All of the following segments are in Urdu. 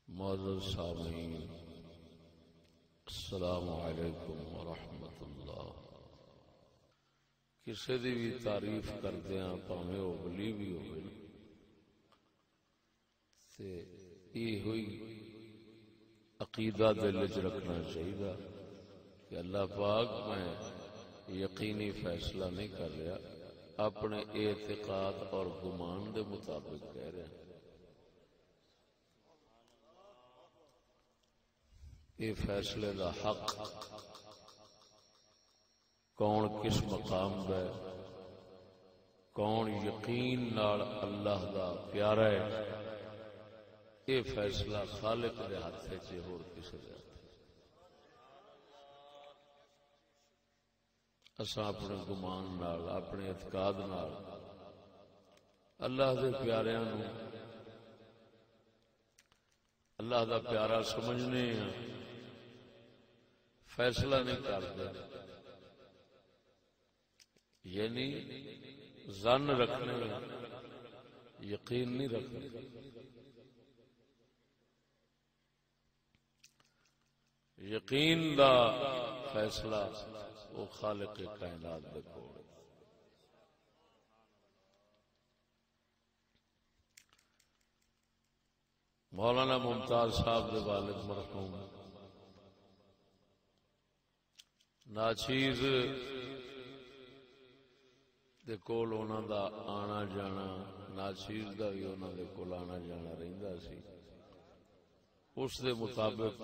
معزز سامعین، السلام علیکم ورحمۃ اللہ۔ کسی دی بھی تعریف کردیاں پاویں وہ ولی بھی ہوئے تے یہ ہوئی عقیدہ دل وچ رکھنا چاہیے کہ اللہ پاک میں یقینی فیصلہ نہیں کر رہا، اپنے اعتقاد اور گمان دے مطابق کہہ رہا۔ یہ فیصلے دا حق کون کس مقام ہے، کون یقین نال اللہ دا پیارا ہے، یہ فیصلہ خالق دے ہاتھ وچ ہے، ہور کسے دے ہاتھ۔ اساں اپنے گمان نال، اپنے اعتقاد نال اللہ دے پیاریاں نو اللہ دا پیارا سمجھنے ہیں، فیصلہ نہیں کرتے، یعنی ظن رکھنے، یقین نہیں رکھنے۔ یقین دا فیصلہ وہ خالق کائنات دے کول۔ مولانا ممتاز صاحب دے والد مرحوم ناچیز دے کول انہاں دا آنا جانا، ناچیز دا بھی انہاں دے کول آنا جانا رہندا سی، اس دے مطابق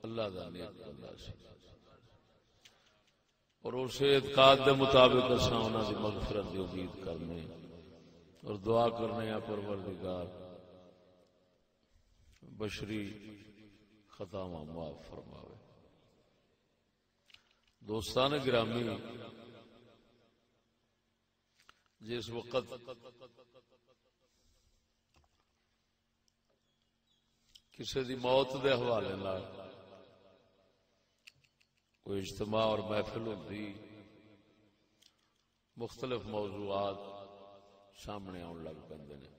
اللہ دا نیک بندہ سی، اور اس اعتقاد دے مطابق اساں انہاں دی مغفرت دی امید کرنے اور دعا کرنے ہیں پروردگار بشری خطاواں معاف فرماوے۔ دوستان گرامی، جس وقت کسی دی موت دے حوالے نال کوئی اجتماع اور محفل ہوتی، مختلف موضوعات سامنے آن لگ پندے نے۔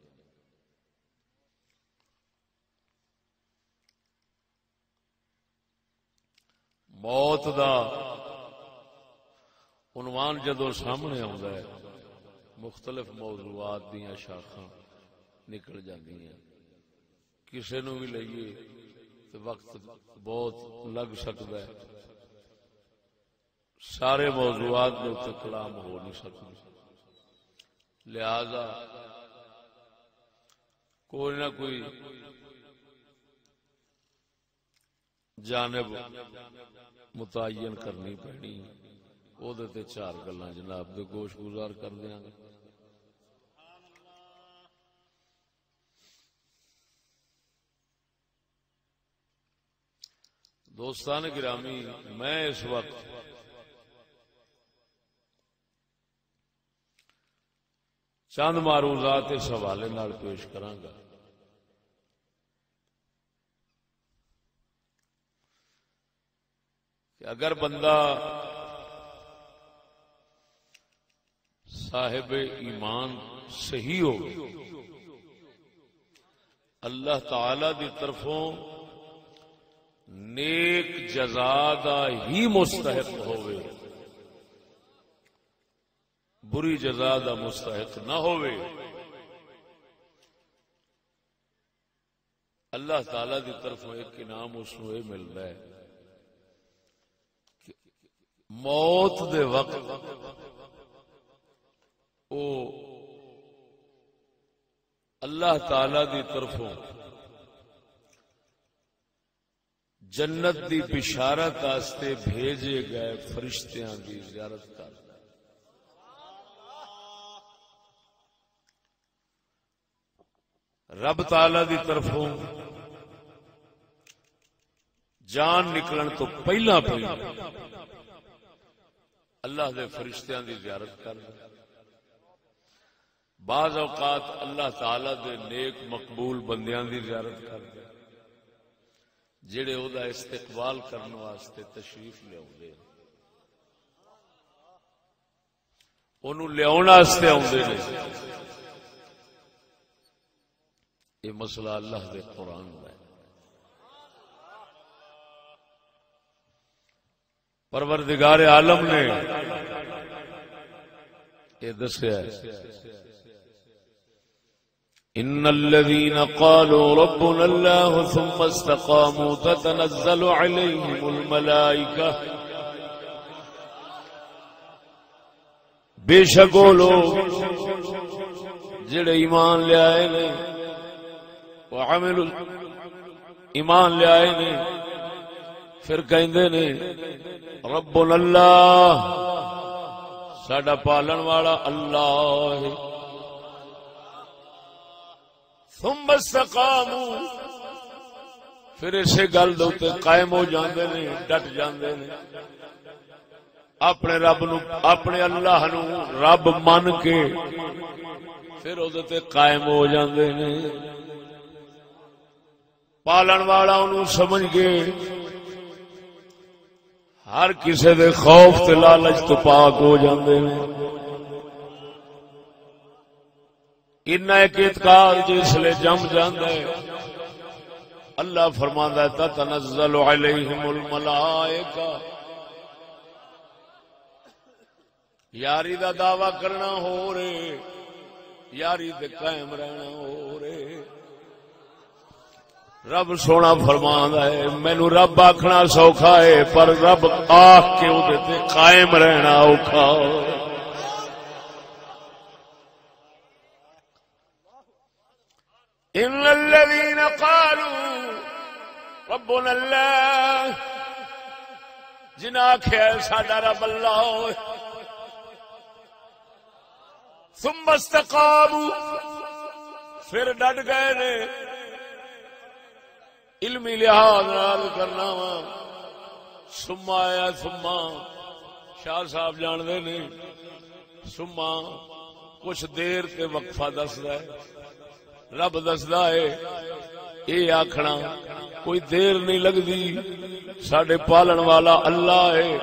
موت دا عنوان جدو سامنے آندا ہے، مختلف موضوعات دیاں شاخاں نکل جاندی ہیں، کسے نو بھی لئیے تو وقت بہت لگ سکتا ہے، سارے موضوعات دے تے کلام ہو نہیں سکتے، لہذا کوئی نہ کوئی جانب متعین کرنی پڑنی، او دے تے چار گلاں جناب دے گوش گزار کر دیاں گے۔ دوستان گرامی، میں اس وقت چند معروضات اس حوالے نال پیش کراں گا۔ کہ اگر بندہ صاحب ایمان صحیح ہو، اللہ تعالی دی طرفوں نیک جزا دا ہی مستحق ہوئے، بری جزا دا مستحق نہ ہوئے، اللہ تعالی دی طرفوں ایک انعام اس نو یہ ملتا ہے کہ موت دے وقت او اللہ تعالی دی طرفوں جنت دی بشارت واسطے بھیجے گئے فرشتیاں دی زیارت کرتا ہے۔ رب تعالی دی طرفوں جان نکلن تو پہلا اللہ دے فرشتیاں دی زیارت کرتا ہے۔ بعض اوقات اللہ تعالی دے نیک مقبول بندیاں دی زیارت کرتا ہے جڑے او دا استقبال کرنے واسطے تشریف لے آؤندے، اونوں لیاون واسطے آؤندے نے۔ یہ مسئلہ اللہ دے قرآن دا ہے۔ پروردگار عالم نے یہ دسیا ہے ان الذين قالوا ربنا الله ثم استقاموا تتنزل عليهم الملائكة بے شک وہ لوگ جڑے ایمان لے آئے نے وعملوا ایمان لے آئے نے پھر کہندے نے ربنا اللہ ساڈا پالن والا اللہ ہے ثم استقاموا پھر اسے گل دے قائم ہو جاندے نے ڈٹ جاندے نے اپنے رب نو اپنے اللہ نو رب من کے پھر او تے قائم ہو جاندے نے پالن والا انہوں سمجھ کے ہر کسے دے خوف تے لالچ تو پاک ہو جاندے نے ان ایک اعتقاد جس لے جم جاندا ہے اللہ فرماندا ہے تتنزل علیہم الملائکہ یاری دا دعویٰ کرنا ہو رے یاری دے قائم رہنا ہو رے رب سونا فرماندا ہے مینوں رب آکھنا سوکھا ہے پر رب آکھ کے اودے تے قائم رہنا اوکھا ان الذين قالوا ربنا الله جنہاں آکھیا ساڈا رب اللہ ثم استقاموا پھر ڈٹ گئے نے علمی لحاظ نال کرنا وا ثم آیا ثم شاہ صاحب جان دے نے ثم کچھ دیر تے وقفہ دسدا ہے رب دسدا ہے اے آکھنا کوئی دیر نہیں لگدی ساڈے پالن والا اللہ ہے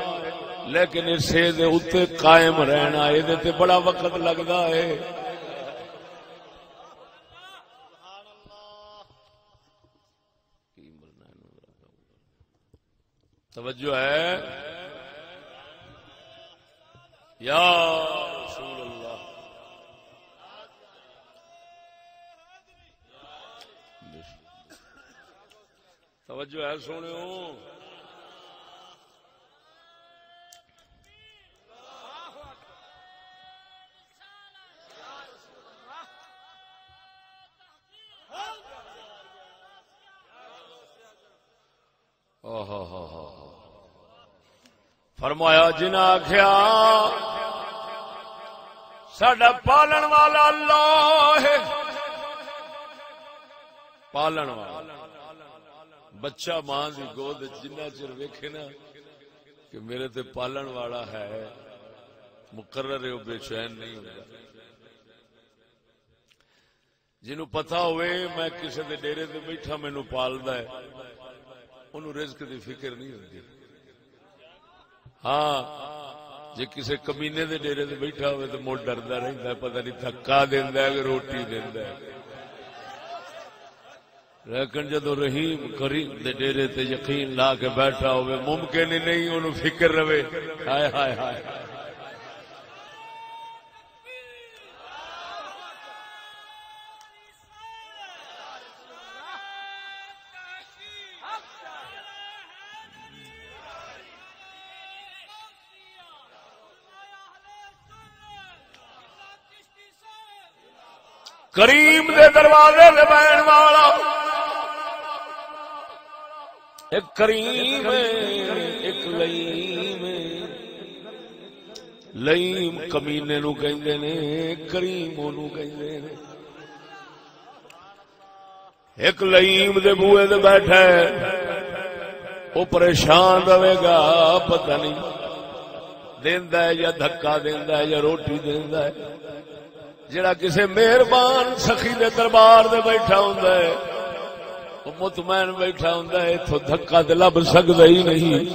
لیکن اسے دے اتے قائم رہنا اے دے تے بڑا وقت لگدا ہے توجہ ہے یا رسول اللہ توجہ ہے سونیو فرمایا جنہاں آکھیا ساڈا پالن والا اللہ ہے پالن والا بچہ ماں دی گود جنہ چر ویکھے نا کہ میرے تے پالن والا ہے مقرر ہے بے چین نہیں ہوتا جنہوں پتہ ہوئے میں کسی دے ڈیرے تے بیٹھا مینوں پالدا ہے انہوں رزق دی فکر نہیں ہوتی ہاں جے کسی کمینے دے ڈیرے تے بیٹھا ہوئے تو موڑ ڈردا رہندا ہے پتہ نہیں دھکا دیندا ہے کہ روٹی دیندا ہے لیکن جدو رحیم کریم دے ڈیرے تے یقین لا کے بیٹھا ہوئے ممکن ہی نہیں انہوں فکر رہے ہائے ہائے ہائے کریم دے دروازے دے بہن والا ایک کریم ایک لئیم لئیم کمینے نو کہندے نے کریم نو کہندے نے ایک لئیم دے بوئے دے بیٹھا ہے وہ پریشان رہے گا پتہ نہیں دیندا ہے یا دھکا دیندا ہے یا روٹی دیندا ہے جڑا کسے مہربان سخی دے دربار دے بیٹھا ہوندا ہے وہ مطمئن بیٹھا ہوندا ہے تو دھکا تے لب سکدا ہی نہیں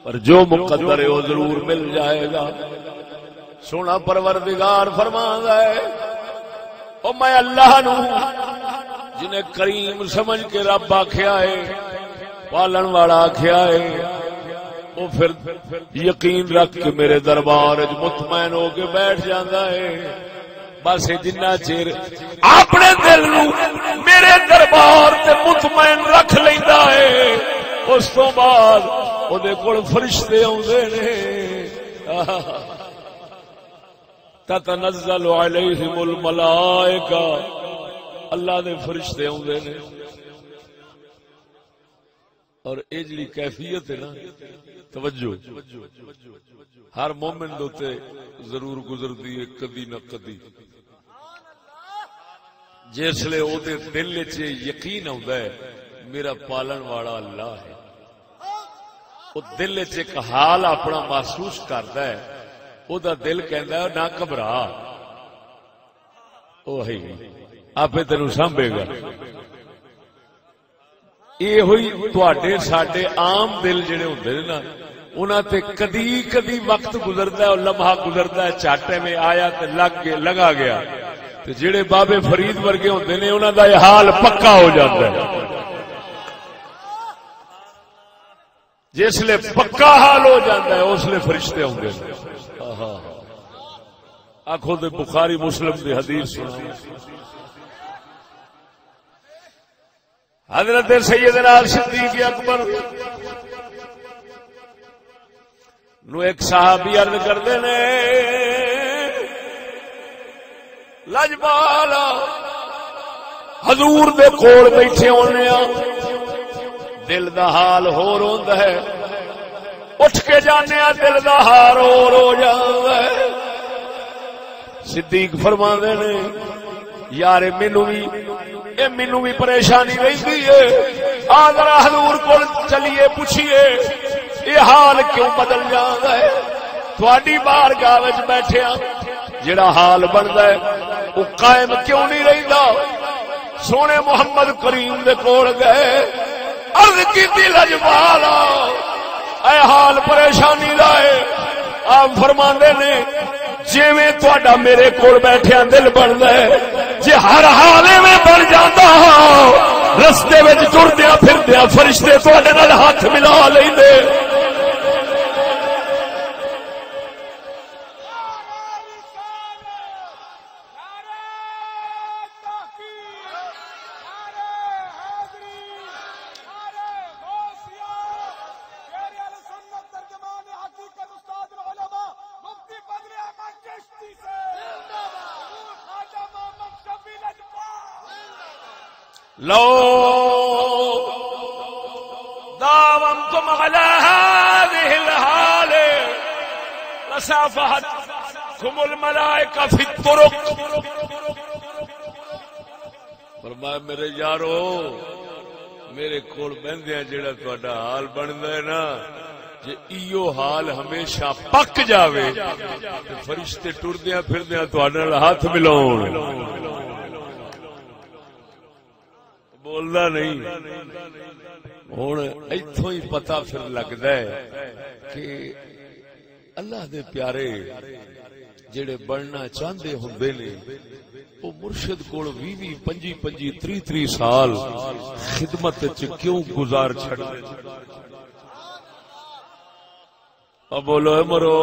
پر جو مقدر ہے وہ ضرور مل جائے گا سونا پروردگار فرماندا ہے او میں اللہ نو جنہیں کریم سمجھ کے رب آکھیا ہے پالن والا آکھیا ہے وہ پھر یقین رکھ کے میرے دربار مطمئن ہو کے بیٹھ جاتا ہے. بس جنہ چیر اپنے دل نو میرے دربار تے مطمئن رکھ لیندا ہے اس تو بعد او دے کول فرشتے اوندے نے تتنزل علیہم الملائکہ اللہ دے فرشتے اوندے نے. اور اے جڑی کیفیت ہے نا توجہ ہر مومن دے تے ضرور گزردی ہے کدی نہ کدی. جس لے او دے دل وچ یقین آندا ہے میرا پالن والا اللہ ہے, او دل وچ ایک حال اپنا محسوس کردا ہے, او دا دل کہندا ہے نہ گھبرا او ہے آپ تینوں سنبھے گا. یہ ہوئی تواڈے ساڈے عام دل جڑے ہوندے نے نا انہاں تے کدی کدی وقت گزردا ہے اور لمحہ گزردا ہے چاٹے میں آیا تے لگا گیا. تے جڑے بابے فرید ورگے ہوندے نے انہاں دا یہ حال پکا ہو جاتا ہے. جس لے پکا حال ہو جاتا ہے اس لے فرشتے ہوندے نے. آکھو تے بخاری مسلم دی حدیث سنا حضرت سیدنا صدیق اکبر نو ایک صحابی عرض کردے نے لجپالا حضور دے کول بیٹھے ہونے دل دا حال ہور ہوندا ہے, اٹھ کے جانے دل دا حال ہور ہو جاندا ہے. صدیق فرماندے نے یار مینوں بھی پریشانی رہندی ہے, آ ذرا حضور کول چلیے پوچھیے یہ حال کیوں بدل جاندا ہے. تھوڑی بارگاہ وچ بیٹھے جڑا حال بندا ہے وہ قائم کیوں نہیں رہندا. سونے محمد کریم دے کول گئے عرض کیتی لجپالا اے حال پریشانی دا ہے. آپ فرماندے نے جویں تہاڈا میرے کول بیٹھیا دل بندا ہے جے ہر حال میں بن جاتا رستے وچ ٹردیا پھردیا فرشتے تہاڈے نال ہاتھ ملا لیندے. لو داومتم على هذه الحال لصافحتكم الملائكة في الطرق. فرمایا میرے یارو میرے کول بہندیاں جڑا تہاڈا حال بندا ہے نا جے ایو حال ہمیشہ پک جاوے تے فرشتے ٹردیاں پھردیاں تہاڈے نال ہاتھ ملاون. بولنا نہیں ہوں اتوں ہی پتا پھر لگتا ہے کہ اللہ دے پیارے جڑے بننا چاہتے ہوندے نے وہ مرشد کول 20-25-30 سال خدمت کیوں گزار چھڑتے. اب بولو مرو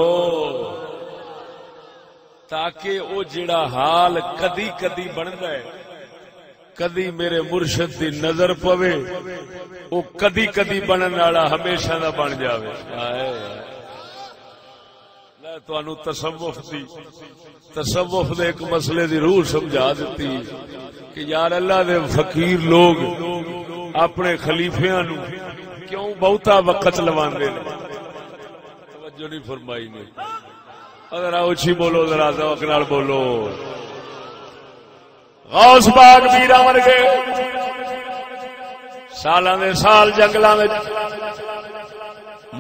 تاکہ وہ جڑا حال کدی کدی بنتا ہے کدی میرے مرشد دی نظر پوے وہ کدی کدی بنن والا ہمیشہ دا بن جاوے. میں تانوں تصوف دے ایک مسئلے دی روح سمجھا دیتی کہ یار اللہ دے فقیر لوگ اپنے خلیفیاں نو کیوں بہتا وقت لواندے نے. توجہ نہیں فرمائی نے. اگر اچھی بولو ذرا ذوق نال بولو. غوث پاک میرا مر گئے سالاں دے سال جنگلاں وچ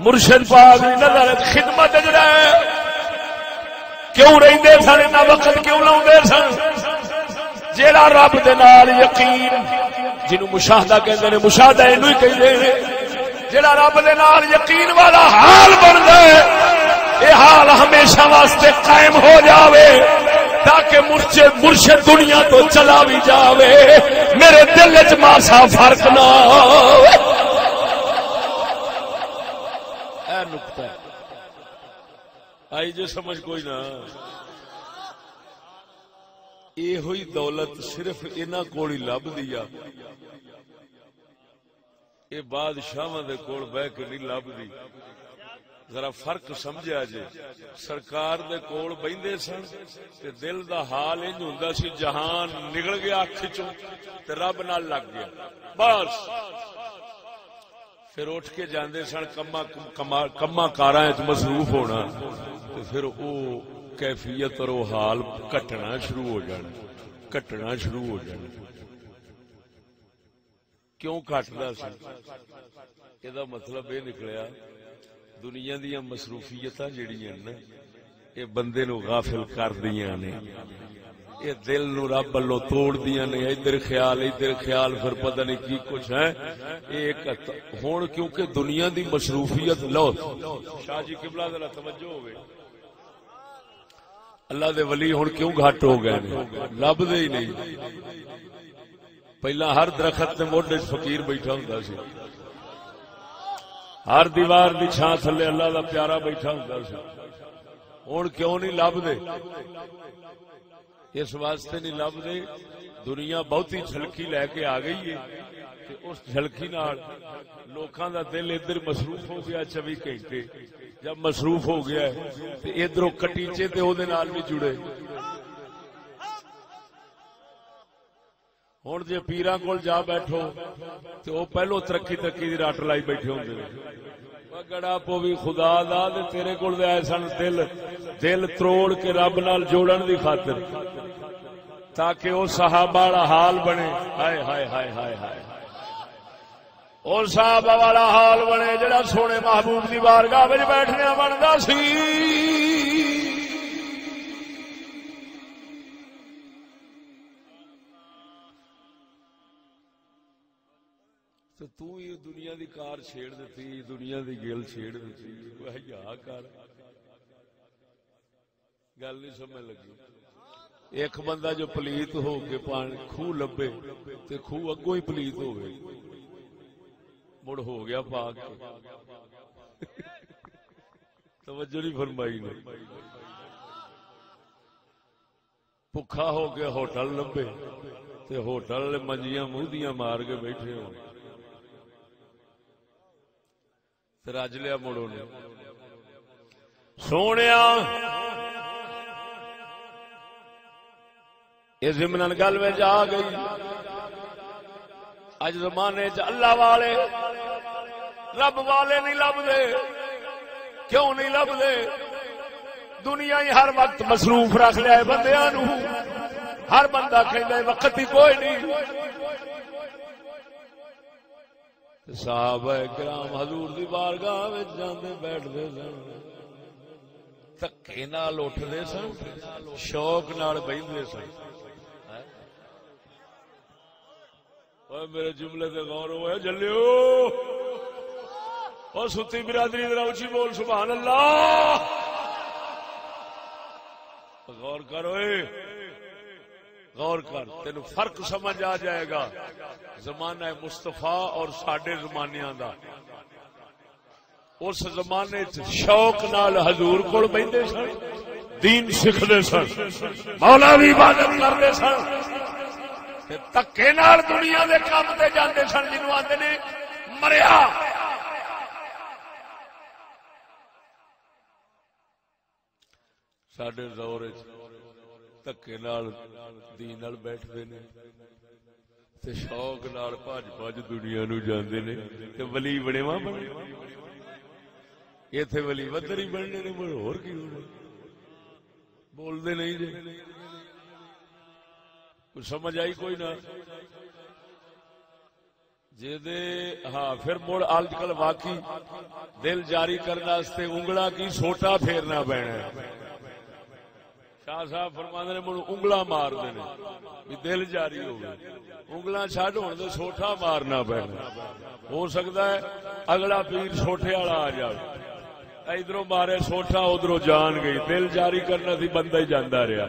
مرشد پاک دی نظر خدمت وچ رہے کیوں رہندے سن اتنا وقت کیوں لاوندے سن. جیڑا رب دے نال یقین جنوں مشاہدہ کہندے نے مشاہدہ اینو ہی کہندے نے جیڑا رب دے نال یقین والا حال بندا ہے اے حال ہمیشہ واسطے قائم ہو جاوے تاکہ مرشد دنیا تو چلا بھی جاوے میرے دل وچ ماسا فرق نہ ہوئے. نقطہ ہے. آئی جے سمجھ کوئی نہ. یہ ہوئی دولت صرف انہاں کول ہی لبدی آ. یہ بادشاہاں دے کول بہ کے نہیں لبدی. ذرا فرق سمجھا جے. سرکار دے کول بہندے سن تے دل دا حال انج ہوندا سی جہان نکل گیا اکھ چوں تے رب نال لگ گیا بس. پھر اٹھ کے جاندے سن کما کاراں وچ مصروف ہونا تے پھر او کیفیت اور او حال کٹنا شروع ہو جانا. کیوں کٹدا سی؟ اے دا مطلب یہ نکلیا دنیا دیا مصروفیتاں جڑیاں نا یہ بندے نو غافل کر دیاں نے. یہ دل نو رب والوں توڑ دیاں نے. ادھر خیال پھر پتہ نہیں کی کچھ ہے. ایک ہن کیونکہ دنیا دی مصروفیت لو شاہ جی قبلہ ذرا توجہ ہوئے. اللہ دے ولی ہن کیوں گھٹ ہو گئے نے؟ لبدے ہی نہیں. پہلا ہر درخت دے موڈے فقیر بیٹھا ہوندا سی. ہر دیوار دی چھاں تھلے اللہ دا پیارا بیٹھا ہوندا سی. ہن کیوں نہیں لبدے؟ اس واسطے نہیں لبدے دنیا بہتی جھلکی لے کے آ گئی ہے کہ اس جھلکی نال لوکاں دا دل ادھر مصروف ہو گیا 24 گھنٹے. جب مصروف ہو گیا ہے تے ادھروں کٹیچے تے او دے نال بھی جڑے. ہن جے پیراں کول جا بیٹھو تے او پہلو ترقی دی رٹ لائی بیٹھے ہوندے نے. گڑا پوی خدا دا تے تیرے کول دے سن دل تروڑ کے رب نال جوڑن دی خاطر تاکہ او صحابہ والا حال بنے. ہائے ہائے ہائے ہائے ہائے او صحابہ والا حال بنے جڑا سونے محبوب دی بارگاہ وچ بیٹھنے بندا سی. تو یہ دنیا دی کار چھیڑ دیتی, دنیا دی گل چھیڑ دیتی, حیا کر. گل نہیں سمجھ لگی. ایک بندہ جو پلیت ہو کے پانی خوہ لبے تے خوہ اگوں ہی پلیت ہوئے مڑ ہو گیا پاک. توجہ نہیں فرمائی نے. بھکھا ہو کے ہوٹل لبے تے ہوٹل منجیاں مودیاں مار کے بیٹھے ہو رج لیا مڑوں نے. سونیا یہ ضمن گل میں جا گئی. اج زمانے چ اللہ والے رب والے نہیں لبدے. کیوں نہیں لبدے؟ دنیا ہی ہر وقت مصروف رکھ لیا بندیاں نو. ہر بندہ کہندا وقت ہی کوئی نہیں. صحابہ کرام حضور دی بارگاہ وچ جاندے بیٹھدے سن, دھکے نال اٹھدے سن, شوق نال بیٹھدے سن. اوے میرے جملے تے غور ہوئے جلیو. او ستی برادری ذرا اونچی بول سبحان اللہ. غور کر اوئے, غور کر, تینو فرق سمجھ آ جائے گا زمانہ مصطفیٰ اور ساڈے زمانیاں دا. اس زمانے شوق نال حضور کول بیٹھے سن, دین سکھدے سن, مولا دی عبادت کردے سن, تے تکے نال دنیا دے کام تے جاندے سن جنوں آندے نے مریا. ساڈے دور وچ تکے نال دین نال بیٹھدے نے تے شوق نال بھج دنیا نو جاندے نے تے ولی بنےواں بنے. ایتھے ولی ودر ہی بننے نے, مڑ ہور کی ہونا. بول دے نہیں جے کچھ سمجھ آئی کوئی نہ جے دے. ہاں پھر مڑ آج کل واقعی دل جاری کرنے واسطے انگلا کی سوٹا پھیرنا پینا. شاہ صاحب فرماندے نے مڑ انگلا مار دینے بھی دل جاری ہو گئے. انگلاں چھڈ ہون تے سوٹا مارنا پینا. ہو سکتا ہے اگلا پیر سوٹے والا آ جائے, ادھروں مارے سوٹا ادھروں جان گئی. دل جاری کرنا سی بندہ ہی جاندا رہا.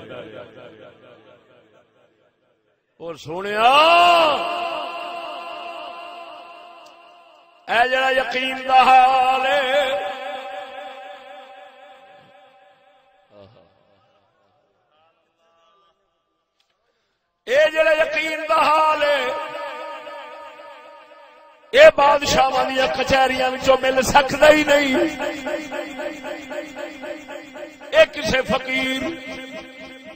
اور سونیا اے جڑا یقین دا حال ہے یہ بادشاہ دیا کچہریاں مل سکتا ہی نہیں. یہ کسی فقیر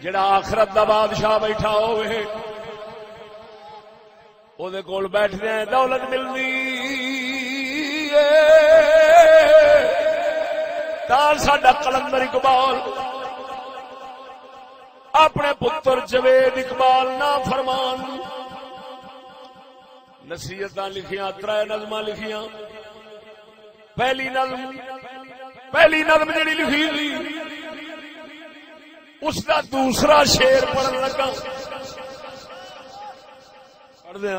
جڑا آخرت دا بادشاہ بیٹھا ہوئے او دے کول بیٹھنے دولت ملنی تاں ساڈا کلندر اقبال اپنے پتر جوید اقبال نا فرمان نصیحت لکھیاں 3 نظماں لکھیاں. پہلی نظم جڑی لکھی تھی اس کا دوسرا شعر پڑھن لگا. پڑھ دیا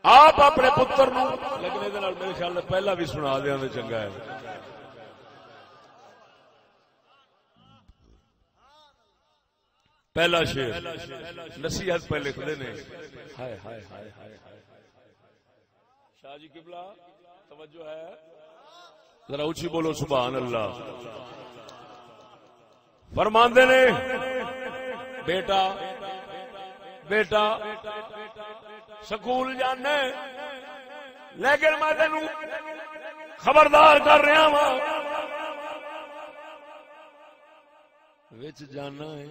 آپ اپنے پتر نو لگنے دے نال میرے خیال میں پہلا بھی سنا دیا تو چنگا ہے. پہلا شعر نصیحت پہ لکھتے نے. ہائے ہائے ہائے ہائے ہائے شاہ جی قبلہ توجہ ہے ذرا اونچی بولو سبحان اللہ. فرماندے نے بیٹا بیٹا سکول جانا لیکن میں تینوں خبردار کر رہا وا وچ جانا ہے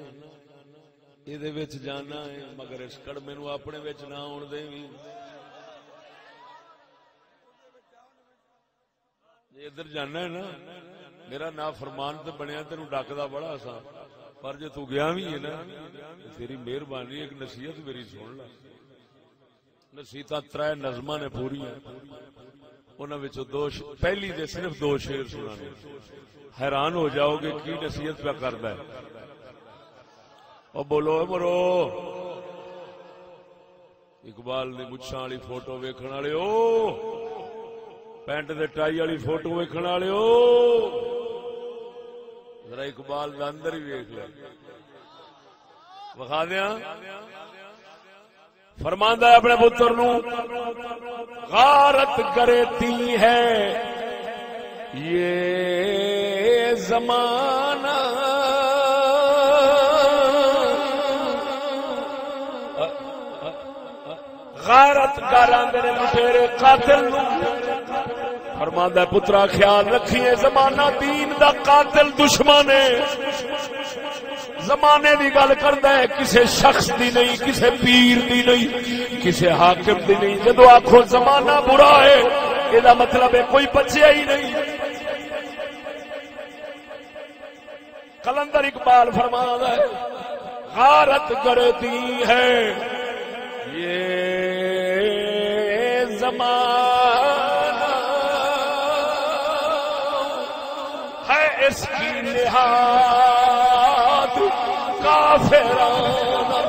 یہ جانا ہے مگر اس کڑمے نو اپنے وچ نہ آن دے. ادھر جانا ہے نا میرا نا فرمان تو بنیا تینوں ڈکدا بڑا آسان پر جے تو گیا بھی ہے نا تیری مہربانی ایک نصیحت میری سن لا. نصیحت 3 نظماں نے پوری انہاں وچ پہلی دے صرف 2 شعر سنانے. حیران ہو جاؤ گے کی نصیحت پہ کردا ہے. اور بولو مرو اقبال دی مچھاں والی فوٹو ویکھن والے پینٹ دے ٹائی والی فوٹو ویکھن والے ذرا اقبال دا اندر ہی ویکھ لے وکھا دیا. فرماندا ہے اپنے پتر نو غارت کرتی ہے یہ زمانہ غارت کراندے نے لٹیرے قاتل نو. فرماندا ہے پترا خیال رکھیے زمانہ دین دا قاتل دشمن ہے. زمانے دی گل کردا ہے کسے شخص دی نہیں کسے پیر دی نہیں کسے حاکم دی نہیں. جدو آکھو زمانہ برا ہے یہ مطلب ہے کوئی بچیا ہی نہیں. کلندر اقبال فرماتا ہے غارت کرتی ہے یہ زمانہ ہے اس کی نہاد کافرانہ.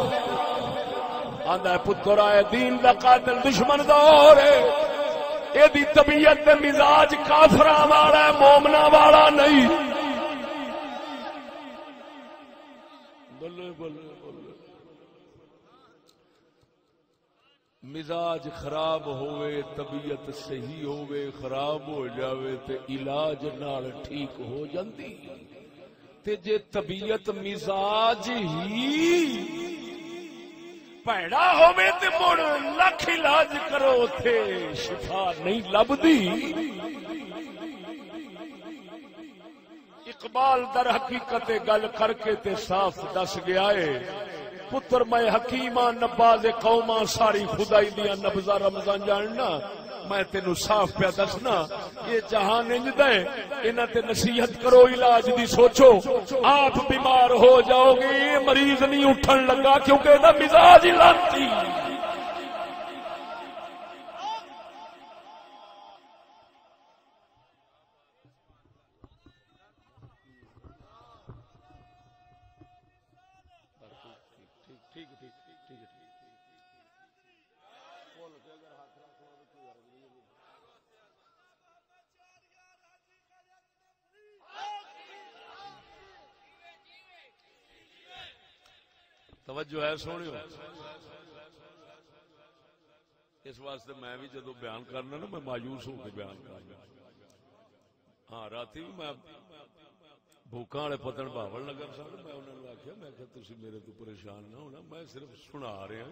آندا ہے پتر آئے دین دا قاتل دشمن دور ہے یہ دی طبیعت مزاج کافراں والا ہے مومنا والا نہیں. مزاج خراب ہوئے طبیعت صحیح ہوئے خراب ہو جاوے تے علاج نال ٹھیک ہو جاندی تے جے طبیعت مزاج ہی پیڑا ہوئے تے مڑ لکھ علاج کرو تے شفا نہیں لبدی. اقبال در حقیقت گل کر کے تے صاف دس گیا ہے پتر میں حکیماں نباز قوماں ساری خدائی دیا نبزہ رمضان جاننا میں تینو صاف پیا دسنا یہ جہان انجدا ہے انہاں تے نصیحت کرو علاج دی سوچو. آپ بیمار ہو جاؤ گے یہ مریض نہیں اٹھن لگا کیونکہ دا مزاج ہی لانتی. توجہ ہے سونیو اس واسطے میں بھی جدو بیان کرنا نا میں مایوس ہو کے بیان کرنا. ہاں راتی بھی میں بھوکاں والے پتن بھاول نگر سن میں انہوں نے آخیا میں کہ تسی میرے تو پریشان نہ ہونا میں صرف سنا رہا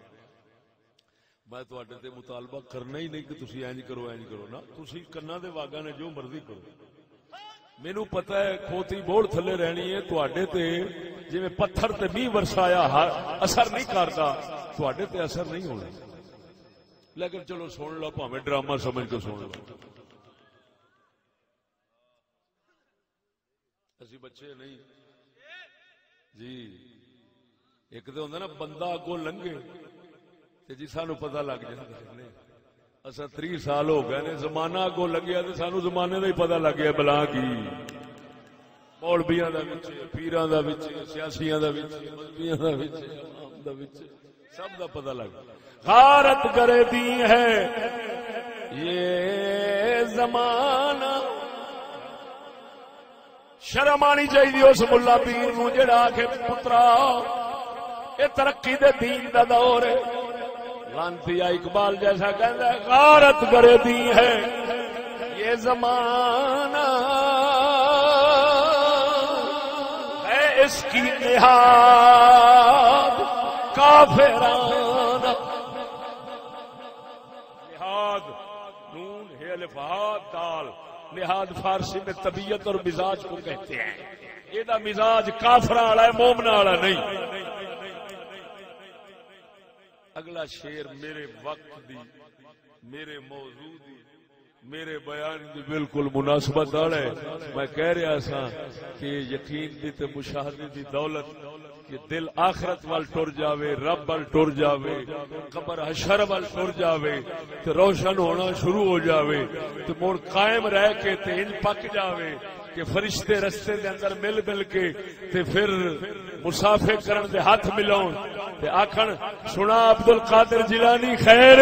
میں تواڈے تے مطالبہ کرنا ہی نہیں کہ تسی انج کرو نا، تسی کناں دے واگاں نے جو مرضی کرو. مینوں پتہ ہے کھوتی بوڑ تھلے رہنی ہے، تواڈے تے جویں پتھر تے بھی برسایا اثر نہیں کردا، تواڈے تے اثر نہیں ہونا. لیکن چلو سن لو، بھاویں ڈرامہ سمجھ کے سن لو. اسی بچے نہیں جی. ایک تو ہوندا نا بندہ اگوں لنگے تے جی سانو پتہ لگ جاندا ہے. اسا 30 سال ہو گئے نے، زمانہ اگوں لگیا تے سانو زمانے دا ہی پتہ لگ گیا بلا کی. مولویاں دا وچ، پیراں دا وچ، سیاسیاں دا وچ، مذہبیاں دا وچ، عوام دا وچ، سب دا پتہ لگ گیا. غارت کرے دی ہے یہ زمانہ. شرم آنی چاہیے اس ملا پیر نو جڑا آکھے پترا یہ ترقی دے دین دا دور ہے. لانتی اقبال جیسا کہندا ہے غارت کرے دی ہے یہ زمانہ ہے اس کی نہاد کافرانہ. نہاد نون ہے الف ہا دال. نہاد فارسی میں طبیعت اور مزاج کو کہتے ہیں. یہ دا مزاج کافراں والا ہے، مومناں والا نہیں. اگلا شیر میرے وقت دی، میرے موضوع دی، میرے بیان دی بالکل مناسبت والا ہے. میں کہہ رہا سا کہ یقین دی تے مشاہدے دی دولت کہ دل آخرت وال ٹر جاوے، رب وال ٹر جاوے، قبر حشر وال ٹر جاوے تے روشن ہونا شروع ہو جاوے تے مڑ قائم رہ کے تے ان پک جاوے کہ فرشتے رستے دے اندر مل مل کے تے پھر مسافر کرن دے ہاتھ ملاون تے آکھن سنا عبد القادر جیلانی خیر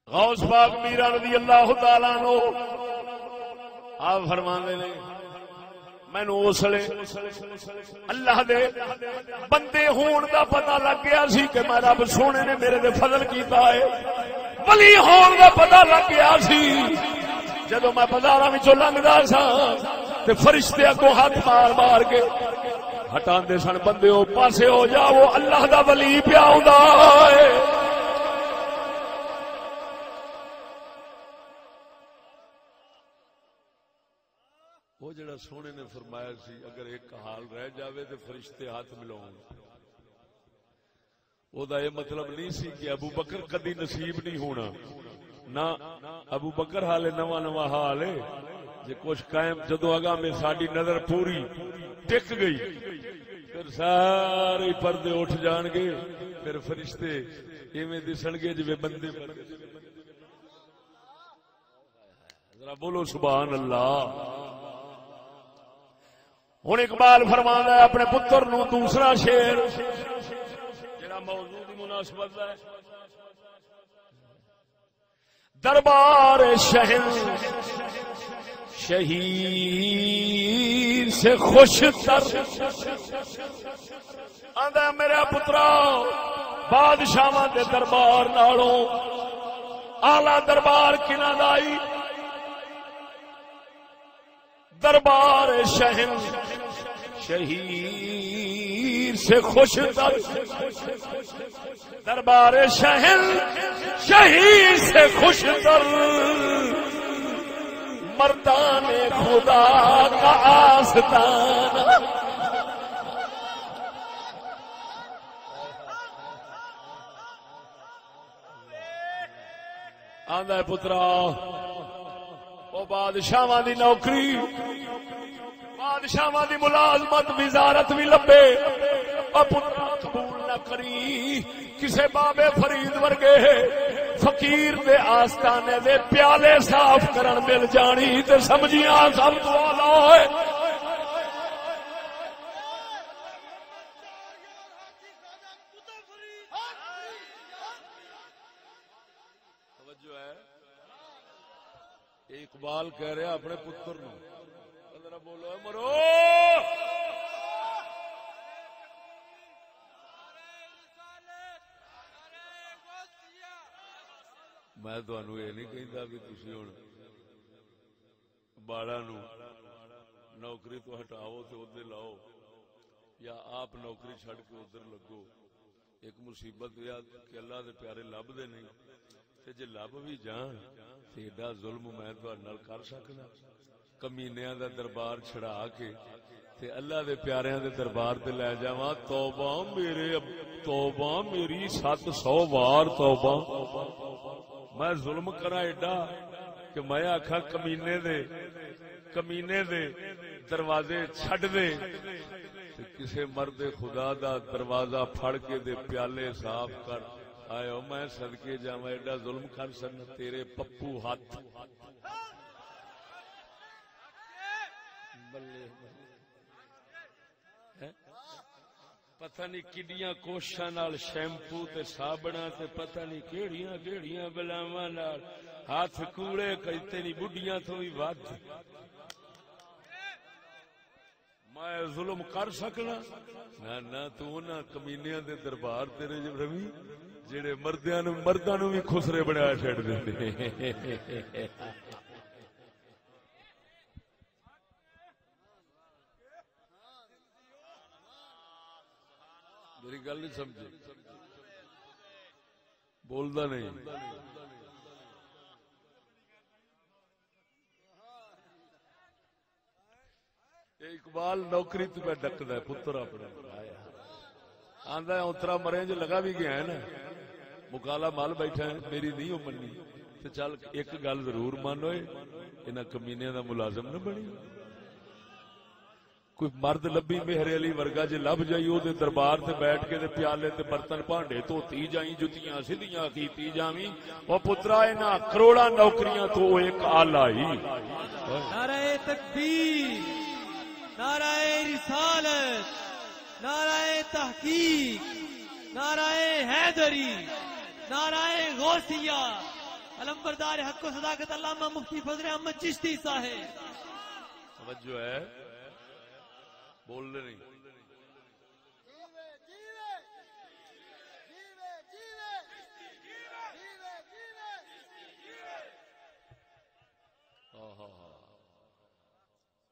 غوث پاک میرا رضی اللہ تعالی عنہ آپ فرماندے نے مینوں اس لے اللہ دے بندے ہون دا پتہ لگ گیا سی کہ میں رب سونے نے میرے دے فضل کیتا ہے. ولی ہون دا پتہ لگ گیا سی جدوں میں بازاراں وچوں لنگدا سا تے فرشتے اگوں ہاتھ مار مار کے ہٹاندے سن بندے او پاسے ہو جاؤ اللہ دا ولی پیا ہوندا ہے. وہ جڑا سونے نے فرمایا سی اگر ایک حال رہ جاوے تو فرشتے ہاتھ ملاؤں، وہ دا یہ مطلب نہیں سی کہ ابو بکر کدی نصیب نہیں ہونا. نہ ابو بکر حالے نواں نواں حال ہے جے کچھ قائم جدو اگا میں ساڈی نظر پوری ٹک گئی پھر سارے پردے اٹھ جان گے، پھر فرشتے ایویں دسن گے جویں بندے. ذرا بولو سبحان اللہ. ہوں اقبال فرمانا ہے اپنے پتر نو دوسرا شیر جڑا موضوع دی مناسبت ہے. دربار شہر شہیر سے خوش تر آندا میرا پترا بادشاہاں دے دربار نالوں اعلی دربار کنا دائی دربار شہر شہیر سے خوش تر. دربار شہر شہیر سے خوش تر مردان خدا کا آستان. آندا ہے پترا او بادشاہاں دی نوکری بادشاہاں دی ملازمت وزارت بھی لبے او پترا قبول نہ کری. کسے بابے فرید ورگے فقیر دے آستانے دے پیالے صاف کرن مل جانی تے سمجھیاں سب تو اعلی ہے. اقبال کہہ رہا اپنے پتر نو ذرا بولو مرو میں تانوں یہ نہیں کہندا بھی تسی ہن باڑا نو نوکری تو ہٹاؤ تو ادھر لاؤ یا آپ نوکری چھڑ کے ادھر لگو. ایک مصیبت یہ کہ اللہ دے پیارے لب دے نہیں تے جے لب بھی جان تے ایڈا ظلم میں تہاڈے نال کر سکدا؟ کمینیاں دا دربار چھڑا کے تے اللہ دے پیاریاں دے دربار تے لے جاواں. توبہ میرے توبہ میری 700 وار توبہ. میں ظلم کراں ایڈا کہ میں آکھاں کمینے دے دروازے چھڈ دے تے کسے مرد خدا دا دروازہ پھڑ کے دے پیالے صاف کر. آئے میں صدقے جاواں ایڈا ظلم کر سن تیرے پپو ہاتھ. پتہ نہیں کڈیاں کوششاں نال شیمپو تے صابناں تے پتہ نہیں کیڑیاں کیڑیاں بلاواں نال ہاتھ کوڑے کتے نہیں بڈھیاں تو بھی ود. میں ظلم کر سکنا؟ نہ تو انہاں کمینیاں دے دربار تیرے روی جڑے مرداں نو بھی خسرے بنا چھڑ دیندے. میری گل نہیں سمجھے؟ بولدا نہیں. اقبال نوکری تو میں ڈکدا ہے پتر اپنا آندا ہے اترا مرے جو لگا بھی گیا ہے نا مکالا مال بیٹھا ہے میری نہیں مننی تے چل ایک گل ضرور مان ہوئے انہاں کمینیاں دا ملازم نہ بنی. کوئی مرد لبی مہر علی ورگا جے لب جائی او دے دربار تے بیٹھ کے تے پیالے تے برتن بھانڈے دھوتی جائیں جتیاں سیدھیاں کیتی جاویں. او پترا انہاں کروڑاں نوکریاں تو ایک آلہ ہی. نعرہ تکبیر، نعرہ رسالت، نعرہ تحقیق، نعرہ حیدری، نعرہ غوثیہ، علمبردار حق و صداقت علامہ مفتی فضل احمد چشتی صاحب. توجہ ہے بولنے نہیں.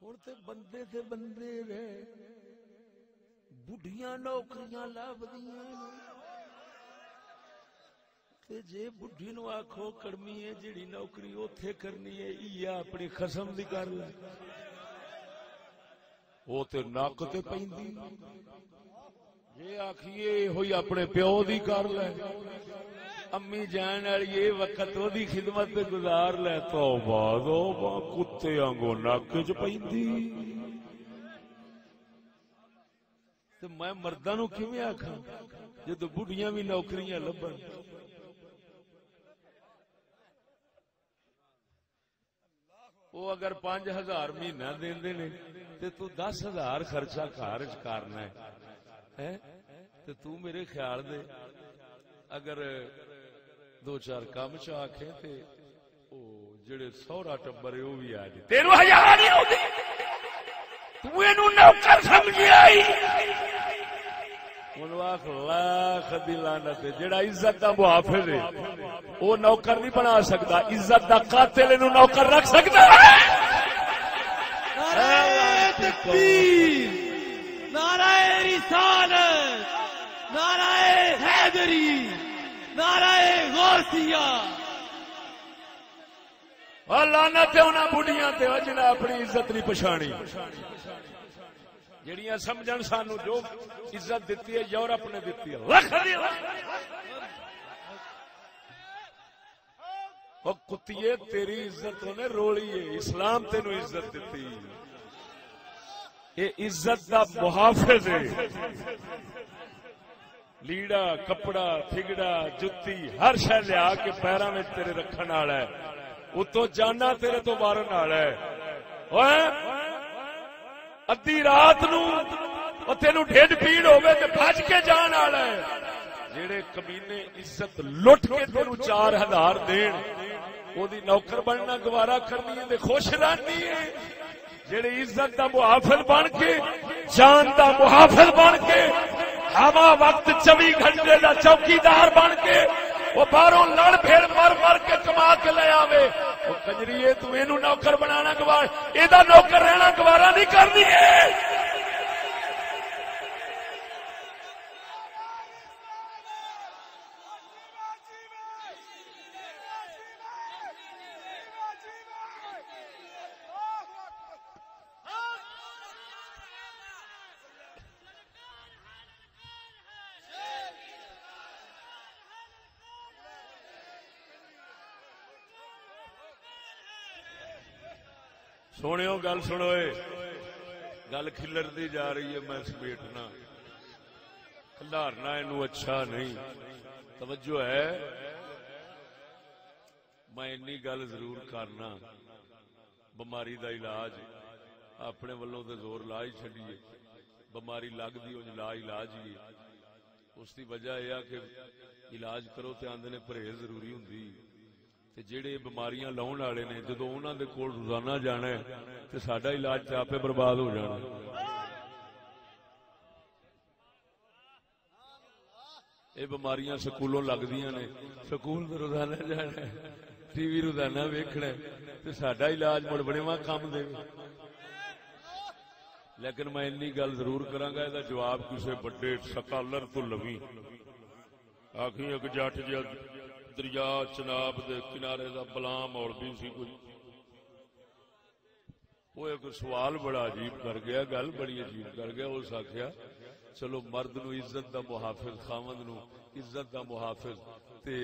ہوں تے بندے تے بندے رہے بڑھیاں نوکریاں لبدیاں تے جے بڑھی نو آکھو کڑمی ہے جیڑی نوکری اوتھے کرنی ہے یا اپنی خصم دی کر لے وہ تے ناک تے پیندی. جے آکھیے ہوئی اپنے پیو دی کر لے امی جان والی یہ وقت وہ دی خدمت گزار لے. توبہ توبہ کتے آنگو ناک چ پیندی. تے میں مرداں نو کیویں آکھاں جدوں بڈھیاں بھی نوکریاں لبن. وہ اگر 5000 مہینہ دیندے نے تے تو 10,000 خرچہ گھر وچ کرنا ہے تے تو میرے خیال دے اگر 2-4 کام چ آکھے تے او جڑے سہرا ٹبر ہے او بھی آ جائے. تینو حیا نہیں ہوندی تو اینو نوکر سمجھیا ای اونوں آکھ لاکھ دی لعنت. جڑا عزت دا محافظ ہے او نوکر نہیں بنا سکدا. عزت دا قاتل اینو نوکر رکھ سکدا ہے. نعرہ تکبیر، نعرہ رسالت، نعرہ حیدری، نعرہ غوثیہ. اور لعنت ہے انہاں بڑھیاں تے جنہاں اپنی عزت نہیں پچھانی جڑیاں سمجھن سانو جو عزت دیتی ہے یورپ نے دیتی ہے. وہ کتیے تیری عزت انہیں رولی ہے. اسلام تینو عزت دیتی یہ عزت دا محافظ ہے. لیڑا کپڑا تھگڑا جتی ہر شے لیا کے پیراں وچ تیرے رکھن والا ہے. اتوں جانا تیرے تو مارن والا ہے. ادھی رات نو تینو ڈھڈ پیڑ ہوے تے بھج کے جان والا ہے. جڑے کمینے عزت لٹ کے تینو 4000 دین او دی نوکر بننا گوارا کرنی ہے تے خوش رہنی ہے. جڑے عزت دا محافظ بن کے جان دا محافظ بن کے ہوا وقت 24 گھنٹے دا چوکیدار بن کے وہ باہروں لڑ پھر مر مر کے کما کے لے آوے. وہ کنجریے تو اینو نوکر بنانا گوارا، ایدا نوکر رہنا گوارا نہیں کر سونےو گل سنو، گل کھلرتی جا رہی ہے، میں سمیٹنا کھلارنا اینو اچھا نہیں. توجہ ہے، میں انی گل ضرور کرنا، بیماری دا علاج اپنے والوں تے زور لا ہی چھڈیے. بیماری لگدی او لا علاج ہی ہے. اس دی وجہ یہ کہ علاج کرو تے آندے نے پرہیز ضروری ہوندی، تے جڑے بیماریاں لاؤن والے نے جدوں انہاں دے کول روزانہ جانا ہے تے ساڈا علاج تے آپے برباد ہو جانا. یہ بیماریاں سکولوں لگدیاں نے، سکول تے روزانہ جانا ہے، ٹی وی روزانہ ویکھنا ہے تے ساڈا علاج مڑ بڑےواں کم دے. لیکن میں انی گل ضرور کراں گا، یہ جواب کسی بڑے سکالر تو لوی. آخی ایک جٹ جا دریا چناب دے کنارے دا بلا مولوی سی کوئی، وہ ایک سوال بڑا عجیب کر گیا، گل بڑی عجیب کر گیا. اس آخیا چلو مرد نو عزت دا محافظ، خاوند نو عزت دا محافظ تے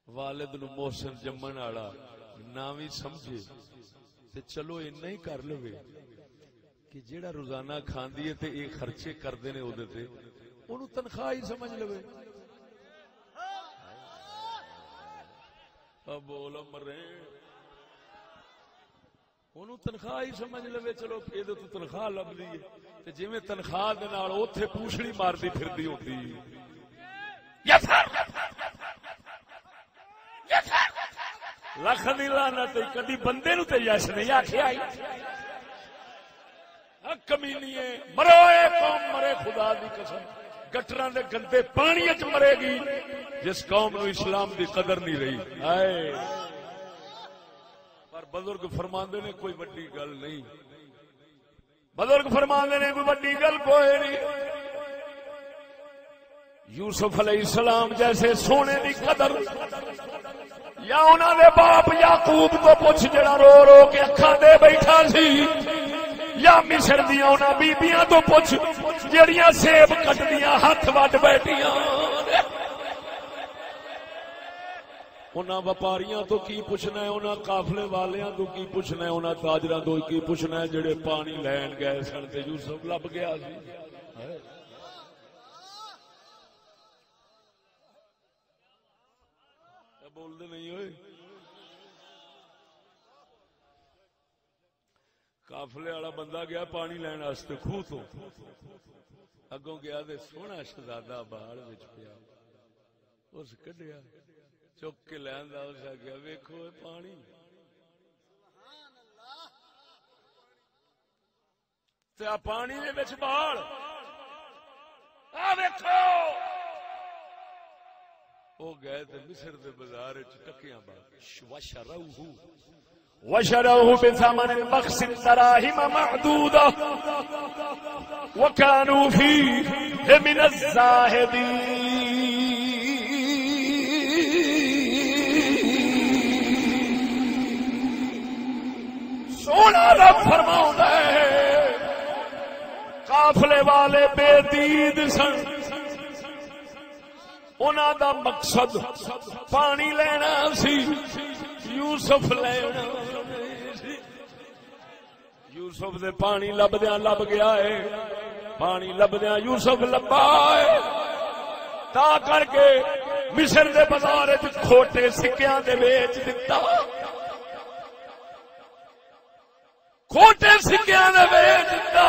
والد نو محسن جمن والا نہ بھی سمجھے تے چلو اینا ہی کر لوے کہ جیڑا روزانہ کھاندی ہے تے اے خرچے کردے نے اودے تے اونوں تنخواہ ہی سمجھ لوے. اب بول مرے اونوں تنخواہ ہی سمجھ لوے. چلو اے تو تنخواہ لبدی ہے تے جویں تنخواہ دے نال اوتھے پوچھڑی ماردی پھردی ہوندی لکھ دی لعنت. کدی بندے نو تے یش نہیں آکھیا کمینی ہے. مرو اے قوم مرے، خدا دی قسم گٹراں دے گندے پانی وچ مرے گی جس قوم نو اسلام دی قدر نہیں رہی. ہائے پر بزرگ فرماندے نے کوئی وڈی گل نہیں، بزرگ فرماندے نے کوئی وڈی گل کوئی نہیں. یوسف علیہ السلام جیسے سونے دی قدر یا انہاں دے باپ یعقوب تو پوچھ جڑا رو رو کے اکھاں دے بیٹھا سی، یا مصر دیاں انہاں بیبییاں تو پوچھ جڑیاں سیب کٹدیاں ہاتھ وڈ بیٹھیاں، انہاں وپاریاں تو کی پوچھنا ہے، انہاں قافلے والیاں تو کی پوچھنا ہے، انہاں تاجراں تو کی پوچھنا ہے جڑے پانی لین گئے سن تے یوسف لب گیا سی. بول دے نہیں ہوئے. قافلے والا بندہ گیا پانی لین واسطے خوہ تو، اگوں گیا تے سونا شہزادہ بہار وچ پیا، اس کڈیا چک کے لیندا، اس آخیا ویکھو پانی تے آ پانی دے وچ بال آ ویکھو. وہ گئے تے مصر دے بازار وچ ٹکیاں با وشروه بثمن بخس دراهم معدودة وكانوا فيه من الزاهدين. سونا رب فرماؤں ہے قافلے والے بے دید سن، انہاں دا مقصد پانی لینا سی، یوسف لینا. یوسف دے پانی لبدیاں لب گیا ہے، پانی لبدیاں یوسف لبا ہے، تا کر کے مصر دے بازار وچ کھوٹے سکیاں دے ویچ دتا، کھوٹے سکیاں دے ویچ دتا.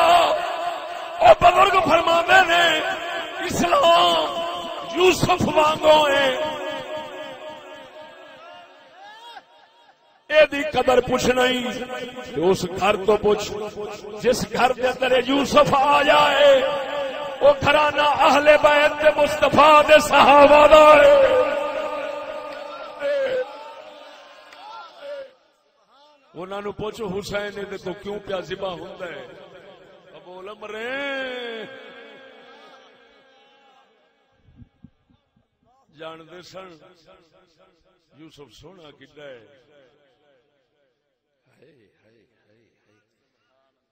او بزرگ فرماندے نے اسلام یوسف وانگو ہے، دی قدر پوچھ نہیں اس گھر تو پوچھ جس گھر دے اندر یوسف آ جائے وہ گھرانہ اہل بیت دے مصطفیٰ دے صحابہ دا ہے. انہاں نو پوچھو حسین دے تو کیوں پیا ذبح ہوندا ہے؟ ابو لمرے جان دے سن یوسف سونا کڈا ہے.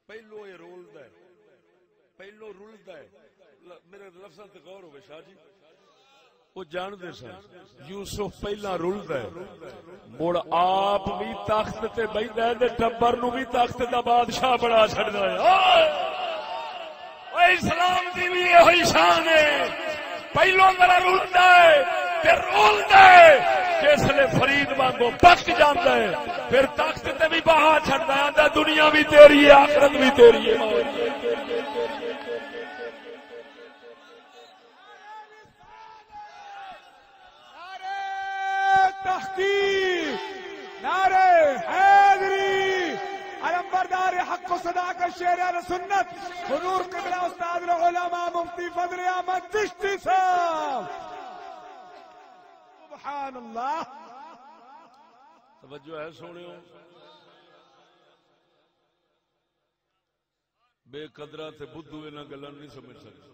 پہلو یہ رولدا ہے، پہلو رولدا ہے. میرے لفظاں تے غور ہوے شاہ جی، وہ جانتے سن یوسف پہلا رلدا ہے مڑ آپ بھی تخت تے بیٹھا ہے تے ٹبر نو بھی تخت دا بادشاہ بنا چھڑدا ہے. اوے اسلام دی بھی یہی شان ہے. پہلو ذرا رلدا ہے پھر رلدا ہے جسلے فرید وانگو پک جاندا ہے پھر تخت تے بھی بہا چھڑدا ہے. آندا دنیا بھی تیری ہے آخرت بھی تیری ہے. تحقیق نعرہ حیدری علمبردار حق و صداقت شیر اہل سنت حضور قبلہ استاد العلماء مفتی فضل احمد چشتی صاحب. سبحان اللہ. توجہ ہے سونیو. بے قدرہ تے بدھو انہاں گلاں نہیں سمجھ سکتے.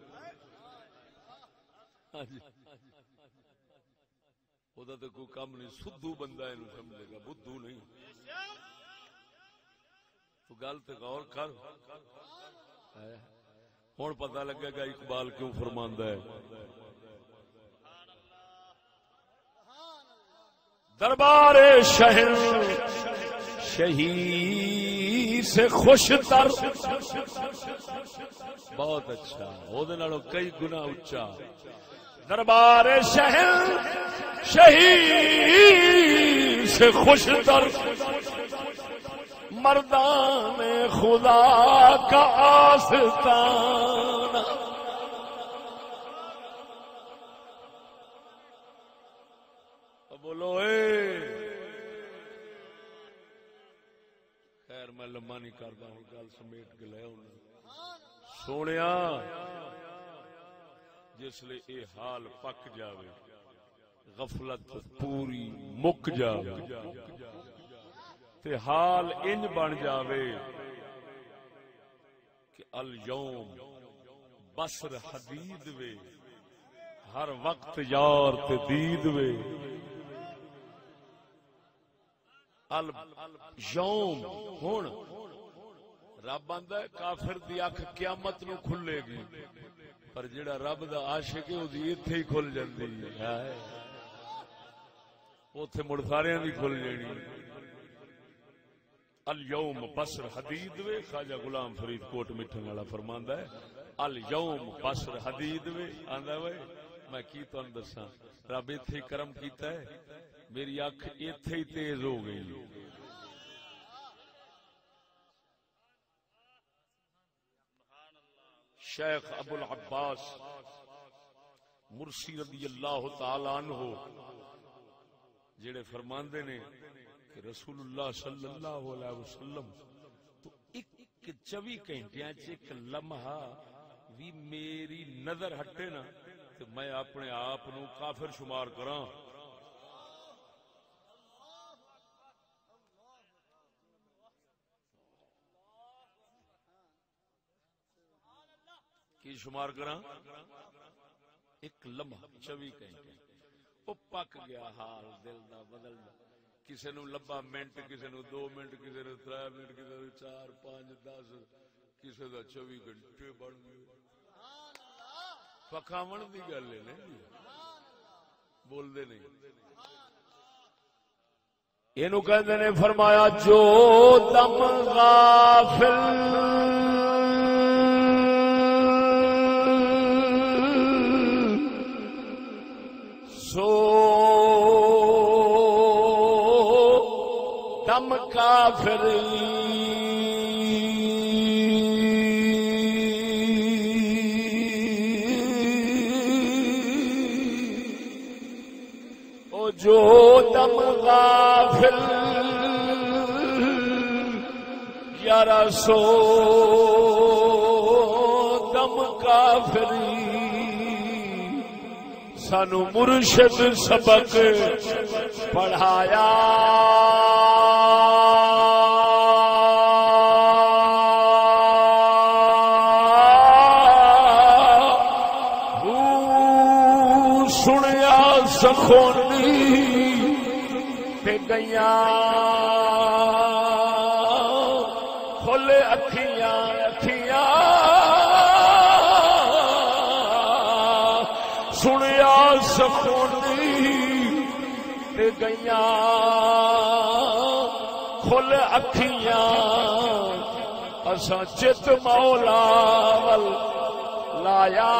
وہ تو کوئی کام نہیں. سدھو بندہ انہوں سمجھے گا بدھو نہیں. تو گل تے غور کر ہن پتہ لگے گا اقبال کیوں فرماندا ہے دربار شہر شہی سے خوش تر. بہت اچھا او دے نالوں کئی گنا اونچا. دربار شہر شہید سے خوش تر مردان خدا کا آستانہ. بولو خیر میں لمبا نہیں کرتا ہوں گل سمیٹ کے لے سونیا. جس لئے اے حال پک جاوے غفلت پوری مک جاوے تے حال انج بن جاوے کہ الیوم بصر حدید وے ہر وقت یار تے دید وے. الیوم ہن رب آندا ہے کافر دی اکھ قیامت نو کھلے گی پر جڑا رب دا عاشق ہے اودی ایتھے ہی کھل جاندی ہے. اوتھے مڑ ساریاں دی کھل جانی. الیوم بصر حدید وے. خواجہ غلام فرید کوٹ مٹھن والا فرماندا ہے الیوم بصر حدید وے. آندا وے میں کی تانوں دساں رب ایتھے کرم کیتا ہے میری اکھ ایتھے ہی تیز ہو گئی. شیخ ابو العباس مرسی رضی اللہ تعالی عنہ جڑے فرماندے نے کہ رسول اللہ صلی اللہ علیہ وسلم تو ایک 24 گھنٹیاں چ ایک لمحہ بھی میری نظر ہٹے نا تو میں اپنے آپ نو کافر شمار کراں. کی شمار کراں ایک لمحہ 24 گھنٹے. او پک گیا حال دل دا بدل دا. کسے نو لبا منٹ کسے نو 2 منٹ کسے نو 3 منٹ کسے نو 4 5 10 کسے دا 24 گھنٹے بن گئے. پکاون دی گل ہے نہیں بول دے نہیں. اینو کہندے نے فرمایا جو دم غافل سو دم کافری او جو دم غافل یارا سو دم کافری. سانو مرشد سبق پڑھایا سنیا سخونی تے گیاں کھولے اکھیاں سنیا سکھوندی تے گئیاں کھل اکھیاں اساں چت مولا ول لایا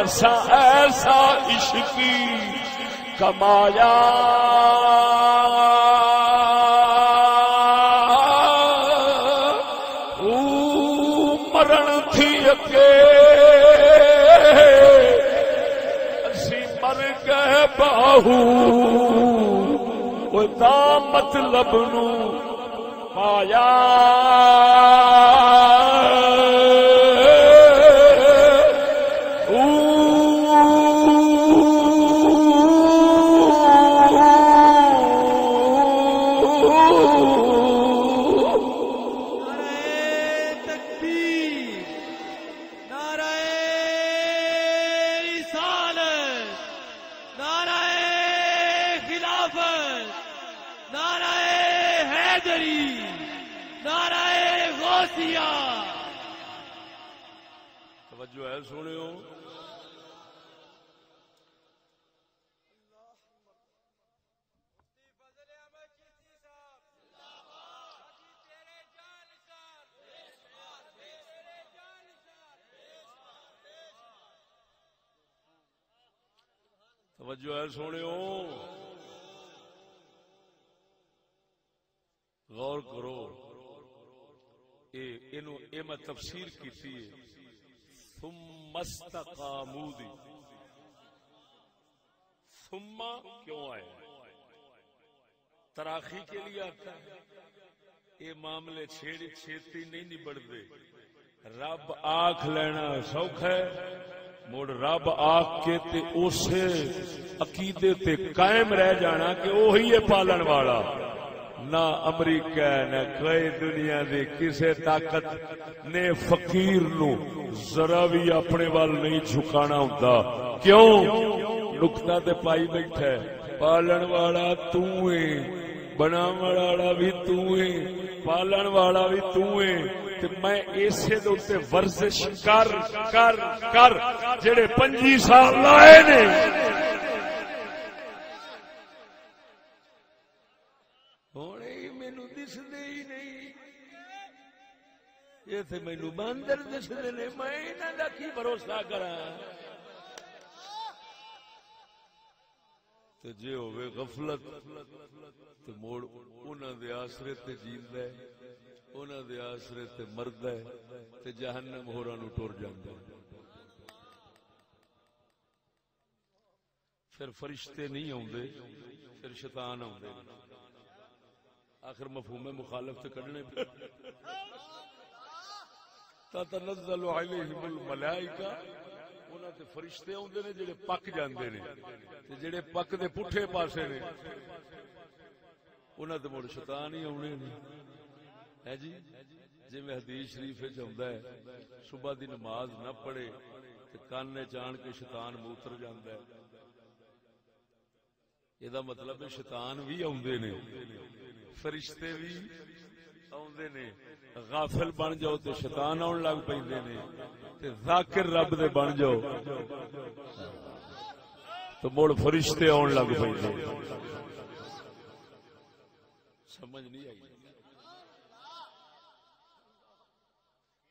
ایسا عشقی کمایا مرن تھی اکے اسی مر گئے باہو وہ دا مطلب نو پایا توجہ ہے سنو توجہ ہے سنو غور کرو اے میں تفسیر کیتی ہے ثم استقاموا دی ثم کیوں آئے تراخی کے لیے آتا ہے یہ معاملے چھیتی نہیں نبڑتے رب آنکھ لینا سوکھ ہے مڑ رب آنکھ کے تے اسے عقیدے تے قائم رہ جانا کہ وہی ہے پالن والا نہ امریکہ نہ کوئی دنیا دی کسے طاقت نے فقیر نو ذرا بھی اپنے وال نہیں جھکانا ہوندا کیوں نقطہ تے پائی بیٹھا ہے پالن والا تو ہے بناون والا بھی تو ہے پالن والا بھی تو ہے تے میں اسے دے اوتے ورزش کر کر کر جڑے 25 سال لائے نے یہ تھے مینو باندر دسدے نے میں انہاں دا کی بھروسہ کراں تے جے ہوے غفلت تے موڑ انہاں دے آسرے تے جیندا ہے انہاں دے آسرے تے مردا ہے تے جہنم ہوراں نو ٹر جاندا ہے پھر فرشتے نہیں اوندے پھر شیطان اوندے آخر مفہوم مخالف تے کڈنے تتنزل علیہم الملائکہ انہاں تے فرشتے اوندے نے جڑے پک جاندے نے تے جڑے پک دے پٹھے پاسے نے انہاں تے مڑ شیطان ہی اونے نے ہے جی جویں حدیث شریف وچ ہوندا ہے صبح دی نماز نہ پڑھے تے کان چان کے شیطان موتر جاندا ہے یہ دا مطلب ہے شیطان بھی اوندے نے فرشتے بھی اوندے نے غافل بن جاؤ تے شیطان آن لگ پیندے نے تے ذاکر رب دے بن جاؤ تو مڑ فرشتے آن لگ پیندے سمجھ نہیں آئی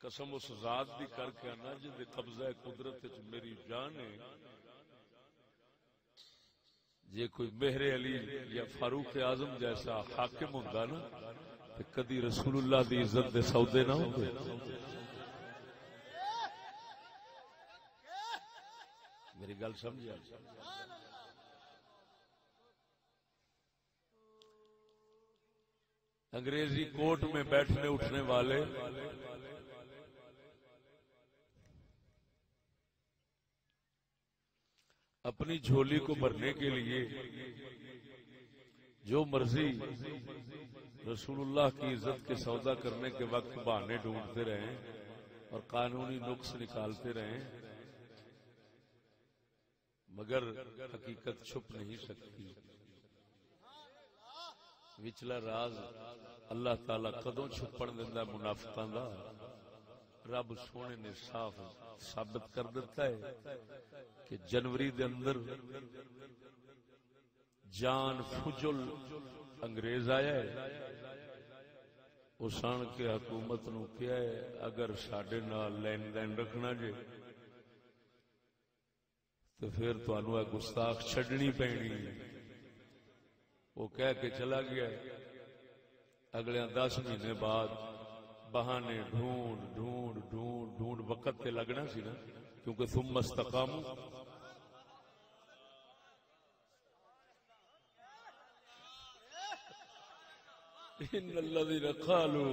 قسم اس ذات دی کر کے آنا جن دے قبضہ قدرت وچ میری جان ہے جے کوئی مہر علی یا فاروق اعظم جیسا حاکم ہوندا نا تے کدی رسول اللہ دی عزت دے سودے نہ ہوندے میری گل سمجھا انگریزی کوٹ میں بیٹھنے اٹھنے والے اپنی جھولی کو بھرنے کے لیے جو مرضی رسول اللہ کی عزت کے سودا کرنے کے وقت بہانے ڈھونڈتے رہیں اور قانونی نقص نکالتے رہیں، مگر حقیقت چھپ نہیں سکتی۔ وچلا راز اللہ تعالی کدوں چھپن دیندا منافقاں دا، رب سونے نے صاف ثابت کر دیتا ہے کہ جنوری دے اندر جان فجل انگریز آیا ہے، اس آن کے حکومت نو کیا ہے اگر ساڈے نال لین دین رکھنا جے تو پھر تانوں اے گستاخ چھڈنی پینی ہے۔ وہ کہہ کے چلا گیا، اگلے 10 مہینے بعد بہانے ڈھونڈ ڈھونڈ ڈھونڈ ڈھونڈ وقت تے لگنا سی نا، کیونکہ ثم استقاموا، ان الذين قالوا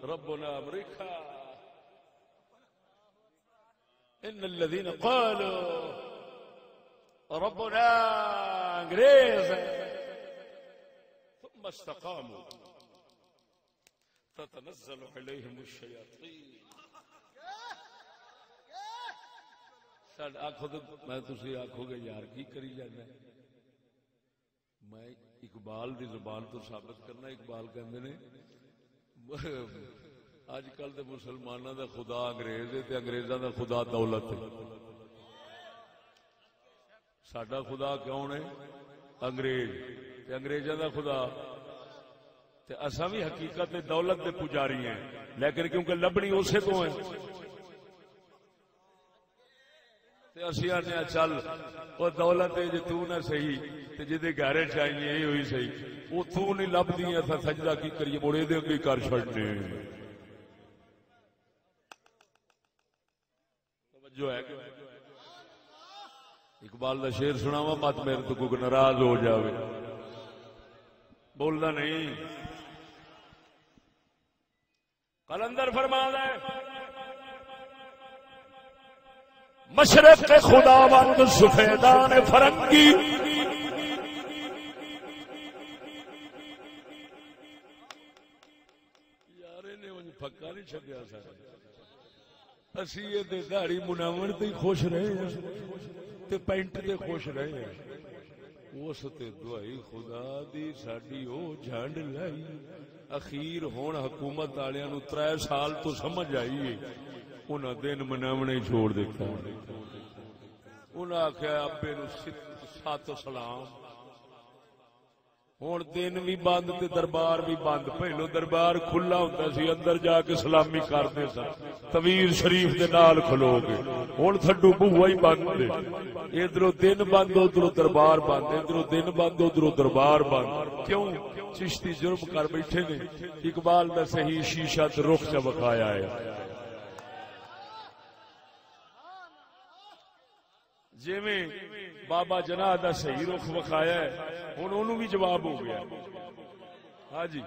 ربنا امریکہ، ان الذين قالوا ربنا انگریز ثم استقاموا تتنزل عليهم الشياطين۔ سڈ آخو تو میں تسی آخو گے یار کی کری جانا، میں اقبال دی زبان تو ثابت کرنا۔ اقبال کہندے نے اج کل دے مسلماناں دا خدا انگریز ہے تے انگریزاں دا خدا دولت ہے۔ ساڈا خدا کون ہے؟ انگریز، تے انگریزاں دا خدا تے اساں بھی حقیقت دولت دے پجاری ہیں، لیکن کیونکہ لبنی اسے تو ہے تے اسی آنے چل وہ دولت ہے جی تو نہ صحیح تے جدے گھر چاہیے یہ ہوئی صحیح، وہ تو نہیں لبدی اساں سجدہ کی کریے مڑے دے اگے کر چھڑنے۔ توجہ ہے کہ اقبال دا شعر سناواں مت میرے تو کوئی ناراض ہو جاوے، بولنا نہیں۔ قلندر فرماتا ہے مشرق کے خداوند سفیدان فرنگی، یار نے انج پکا نہیں چھڈیا سارا، اسی یہ دہاڑی مناون تے خوش رہے ہیں تے پینٹ تے خوش رہے ہیں، اس تے دعائی خدا دی ساڈی او جھنڈ لائی۔ اخیر ہون حکومت والےاں نوں 3 سال تو سمجھ آئی ہے، انہاں دن مناونے چھوڑ دیتا، انہاں آخیا ابے نو سات و سلام۔ ہوں دن بھی بند تے دربار بھی بند، پہلو دربار کھلا ہوندا سی، اندر جا کے سلامی کرتے سن تویر شریف دے نال کھلو کے، ہوں تھڈو بوہا ہی بند ہے، ادھروں دن بند ادھروں دربار بند، ادھروں دن بند ادھروں دربار بند۔ کیوں؟ چشتی جرم کر بیٹھے نے، اقبال دا صحیح شیشہ تے رخ چ بکھایا ہے۔ جویں بابا جناح دا صحیح رخ وکھایا ہے، ہن انہوں بھی جواب ہو گیا۔ ہاں جی،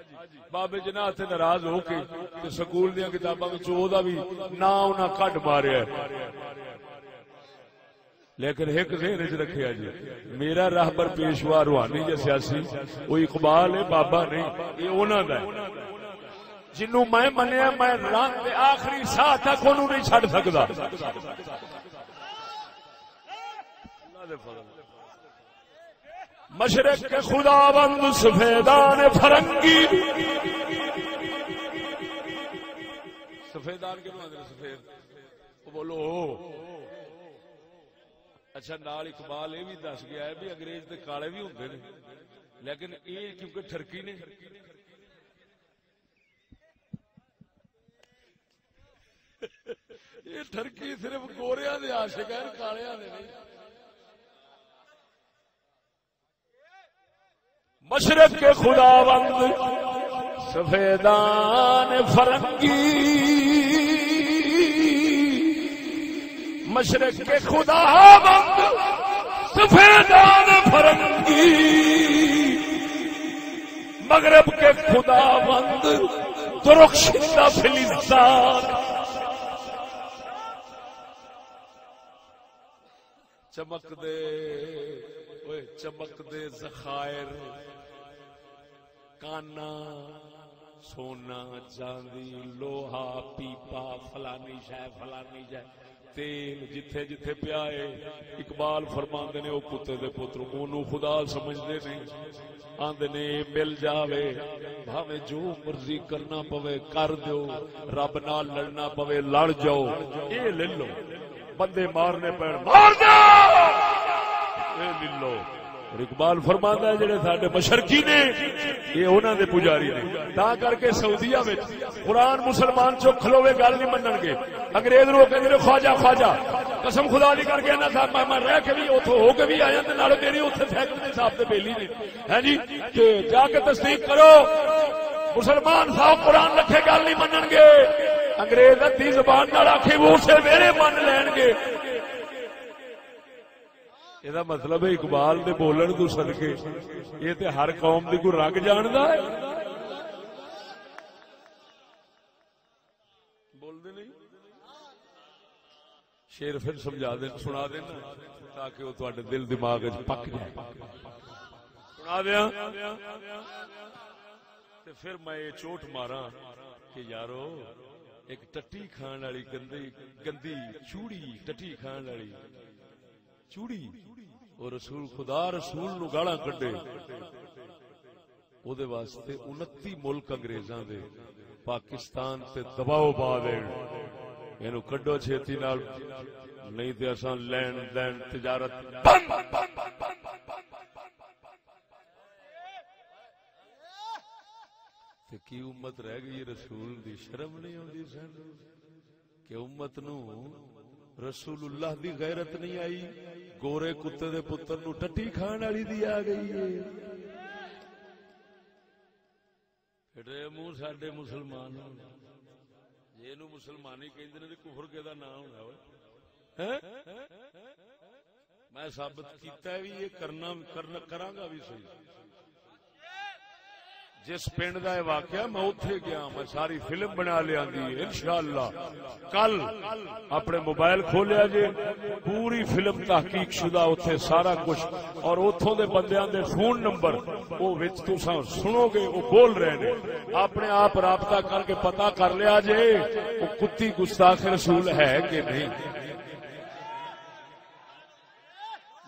بابے جناح تے ناراض ہو کے تے سکول دیاں کتاباں وچ او دا بھی نام انہاں کڈ ماریا ہے، لیکن ایک ذہن وچ رکھیا جی، میرا راہبر پیشوا روحانی یا سیاسی وہ اقبال ہے، بابا نہیں، یہ انہاں دا ہے جنوں میں منیا، میں رات دے آخری ساہ تک انہوں نہیں چھڈ سکدا۔ مشرق کے خداوند سفیدان فرنگی، سفیدان کے نام سفید، وہ بولو اچھا۔ نال اقبال یہ بھی دس گیا ہے بھی انگریز دے کالے بھی ہوندے نے، لیکن یہ کیونکہ ٹرکی نے یہ ٹرکی صرف گوریاں دے عاشق ہیں، کالیاں دے نہیں۔ مشرق کے خداوند سفیدان فرنگی، مشرق کے خداوند سفیدان فرنگی، مغرب کے خداوند درخشندہ فلزدار، چمک دے ذخائر کانا سونا چاندی لوہا پیپا فلانی شے تیل جتھے جتھے پیا ہے اقبال فرماندے نے او کتے دے پتر اونوں خدا سمجھدے نہیں آندے نے مل جاوے بھاویں جو مرضی کرنا پوے کر دیو رب نال لڑنا پوے لڑ جاؤ اے لے لو بندے مارنے پڑ مار دو اے لے لو اور اقبال فرماندا ہے جڑے ساڈے مشرقی نے یہ انہاں دے پجاری نے تا کر کے سعودیہ وچ قرآن مسلمان چو کھلوے گل نہیں منن گے انگریز رو کہندے خواجہ خواجہ قسم خدا دی کر کے نہ صاحب میں رہ کے بھی اوتھوں ہو کے بھی آیا تے نال میری اوتھے سائیکل دے صاحب تے بیلی نے ہیں جی کہ جا کے تصدیق کرو مسلمان صاحب قرآن رکھے گل نہیں منن گے انگریز ادھی زبان نال آکھے وہ اسے میرے من لین گے یہ مطلب ہے اقبال دے بولن تو صدقے یہ تے ہر قوم دی کوئی رنگ جاندا ہے بول دے نہیں شیر پھر سمجھا دے سنا دینا تاکہ وہ تواڈے دل دماغ وچ پک جائے سنا دیاں تے پھر میں یہ چوٹ ماراں کہ یارو ایک ٹٹی کھان والی گندی چوڑی ٹٹی کھان والی چوڑی اور رسول خدا رسول نو گالاں کڈے او دے واسطے 29 ملک انگریزاں دے پاکستان تے دباؤ پا دین اینو کڈو چھیتی نال نہیں تے اساں لین دین تجارت بند تے کی امت رہ گئی رسول دی شرم نہیں ہوندی سن کہ امت نو رسول اللہ دی غیرت نہیں آئی گورے کتے دے پتر نو ٹٹی کھان والی دی آ گئی ہے پھڑے منہ ساڈے مسلمان جے نو مسلمانی کہندے نے تے کفر کدا نام ہونا اوئے میں ثابت کیتا ہے بھی یہ کرنا کراں گا بھی صحیح جس پنڈ دا واقعہ میں اوتھے گیا میں ساری فلم بنا لیا دی انشاءاللہ کل اپنے موبائل کھولیا جے پوری فلم تحقیق شدہ اوتھے سارا کچھ اور اوتھوں دے بندیاں دے فون نمبر او وچ تساں سنو گے او بول رہے نے اپنے آپ رابطہ کر کے پتہ کر لیا جے او کتی گستاخ رسول ہے کہ نہیں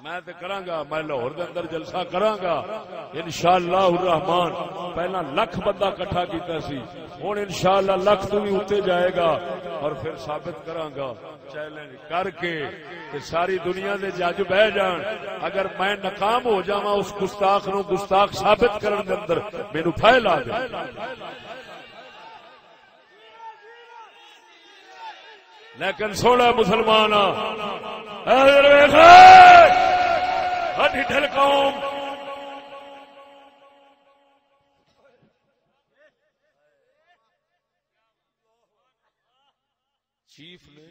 میں تے کراں گا میں لاہور دے اندر جلسہ کراں گا انشاءاللہ الرحمن پہلا 100 بندہ اکٹھا کیتا سی ہن انشاءاللہ 100 تو بھی اوتے جائے گا اور پھر ثابت کراں گا چیلنج کر کے کہ ساری دنیا دے جج بہ جان اگر میں ناکام ہو جاواں اس گستاخ نو گستاخ ثابت کرن دے اندر مینوں پھیلا دے لیکن سونا مسلمان ڈھل قوم چیف نے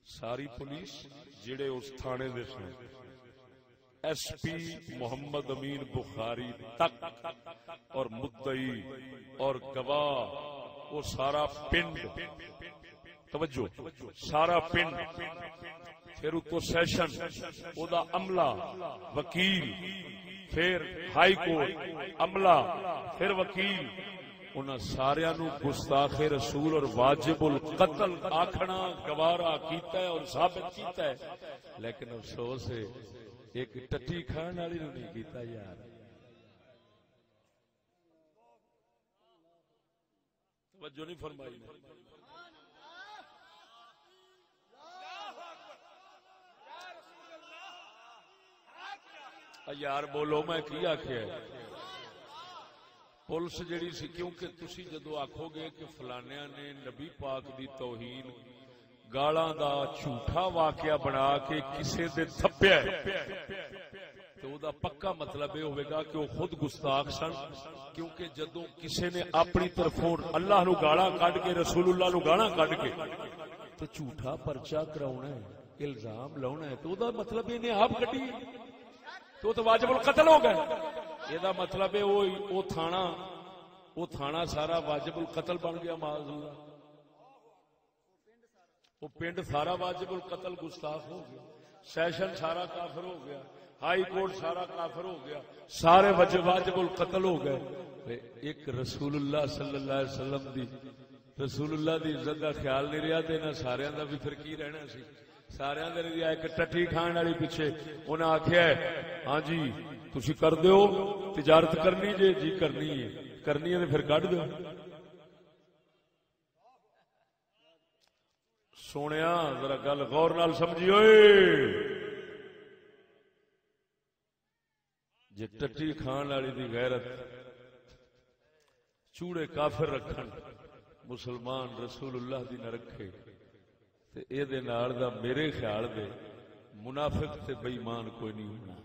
ساری پولیس جڑے اس تھانے دے سن ایس پی محمد امین بخاری تک اور مدعی اور گواہ وہ سارا پنڈ توجہ سارا پنڈ پھر اتو سیشن او دا عملہ وکیل پھر ہائی کورٹ عملہ پھر وکیل انہاں ساریاں نو گستاخ رسول اور واجب القتل آکھنا گوارا کیتا ہے اور ثابت کیتا ہے لیکن افسوس ہے ایک ٹٹی کھان والی نو نہیں کیتا یار توجہ نہیں فرمائی یار بولو میں کی آخیا پولیس جڑی سی کیونکہ تسی جدو آکھو گے کہ فلانیاں نے نبی پاک دی توہین گالاں دا جھوٹا واقعہ بنا کے کسے دے تھپیا تو او دا پکا مطلب یہ ہوئے گا کہ وہ خود گستاخ سن کیونکہ جدو کسے نے اپنی طرفوں اللہ نو گالاں کڈ کے رسول اللہ نو گالاں کڈ کے تو جھوٹا پرچہ کراونا ہے الزام لاونا ہے تو او دا مطلب یہ نے آپ کڈی تو واجب القتل ہو گئے یہ مطلب ہے وہ تھانہ سارا واجب القتل بن گیا معاذ اللہ وہ پنڈ سارا واجب القتل گستاخ ہو گیا سیشن سارا کافر ہو گیا ہائی کورٹ سارا کافر ہو گیا، سارے واجب القتل ہو گئے، ایک رسول اللہ صلی اللہ علیہ وسلم دی رسول اللہ دی عزت کا خیال نہیں رہا، تے نہ سارے دا بھی پھر کی رہنا سی، سارے دا رہا ایک ٹٹی کھان والی پیچھے۔ انہیں آخیا ہاں جی تسی کر دیو تجارت کرنی جی کرنی ہے تو پھر کڈ دو۔ سونیا ذرا گل غور نال سمجھی ہوئے، جے ٹٹی کھان والی دی غیرت چوڑے کافر رکھن مسلمان رسول اللہ دی نہ رکھے تے اے دے نال دا میرے خیال دے منافق تے بے ایمان کوئی نہیں ہونا۔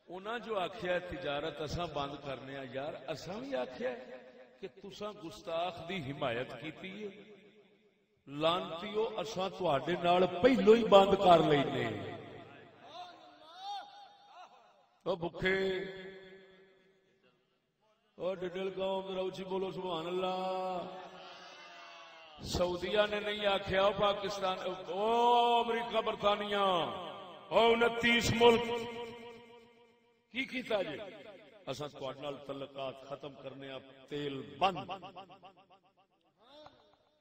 انہاں جو آکھیا تجارت اساں بند کرنے آ، یار اساں بھی آکھیا کہ تساں گستاخ دی حمایت کیتی ہے، لانتیو اساں تواڈے نال پہلو ہی بند کر لینے۔ او بھکھے او ڈڈل قوم ذرا اونچی بولو سبحان اللہ۔ سعودیہ نے نہیں آکھیا او پاکستان او امریکہ برطانیہ او 29 ملک کی کیتا جی اساں تواڈے نال تعلقات ختم کرنے آ، تیل بند۔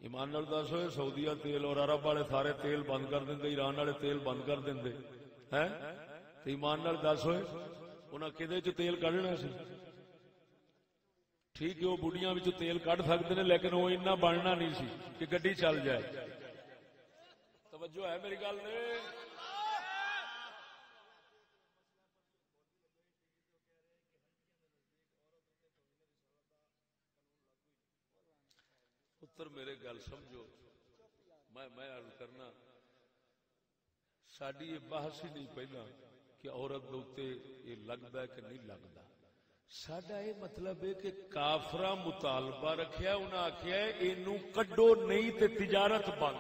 ایمان نال دسو سعودیہ تیل اور عرب والے سارے تیل بند کر دیندے، ایران والے تیل بند کر دیندے ہیں تے ایمان نال دسو انہاں کدے چ تیل کڈنا سی؟ ٹھیک ہے وہ بڑھیاں وچ تیل کڈ سکتے ہیں لیکن وہ اتنا بننا نہیں سی کہ گڈی چل جائے۔ توجہ ہے میری گل نے؟ پتر میرے گل سمجھو، میں عرض کرنا ساڈی یہ بحث ہی نہیں پہلا کہ عورت دے یہ لگتا ہے کہ نہیں لگتا، ساڈا یہ مطلب ہے کہ کافراں مطالبہ رکھیا، انہاں آکھیا ہے اینو کڈو نہیں تے تجارت بند۔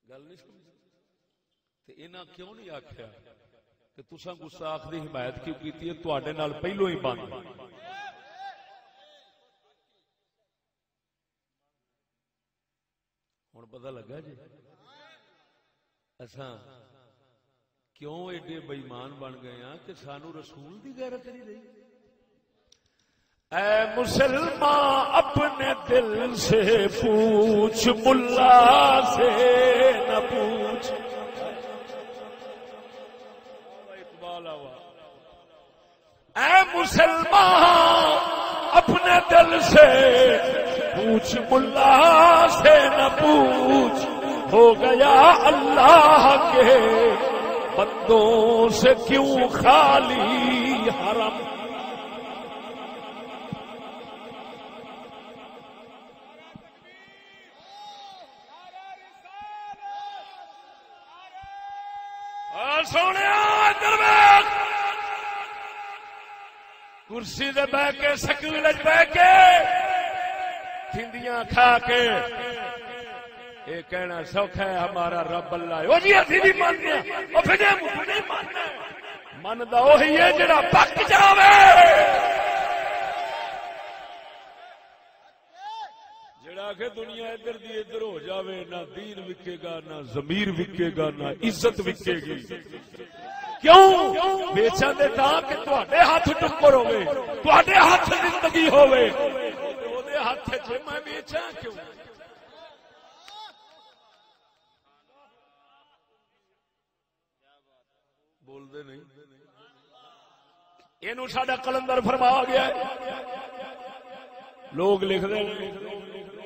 گل نہیں سمجھ تے انہاں کیوں نہیں آکھیا کہ تساں گستاخ دی حمایت کیوں کیتی ہے، تواڈے نال پہلو ہی بند۔ ہن پتہ لگا جی اساں کیوں ایڈے بے ایمان بن گئے ہاں کہ سانو رسول دی غیرت نہیں رہی۔ اے مسلمان اپنے دل سے پوچھ، ملا سے نہ پوچھ۔ اقبال آوا اے مسلمان اپنے دل سے پوچھ، ملا سے نہ پوچھ، ہو گیا اللہ کے بندوں سے کیوں خالی حرم۔ سونے کرسی دے بہ کے سکول بہ کے تھندیاں کھا کے یہ کہنا سوکھا ہے ہمارا رب اللہ ہے، وہ جی اسی بھی مانتے ہیں، وہ پھر نہیں ماننا مندا وہی ہے جڑا پک جاوے، جڑا کہ دنیا ادھر دی ادھر ہو جاوے، نہ دین وکے گا نہ ضمیر وکے گا نہ عزت وکے گی۔ کیوں بیچا دے تاں کہ تواڈے ہاتھ ٹکر ہوے، تواڈے ہاتھ زندگی ہوے، اودے ہاتھ وچ میں بیچاں کیوں؟ بول دے نہیں، اینو ساڈا کلندر فرما گیا ہے، لوگ لکھ دے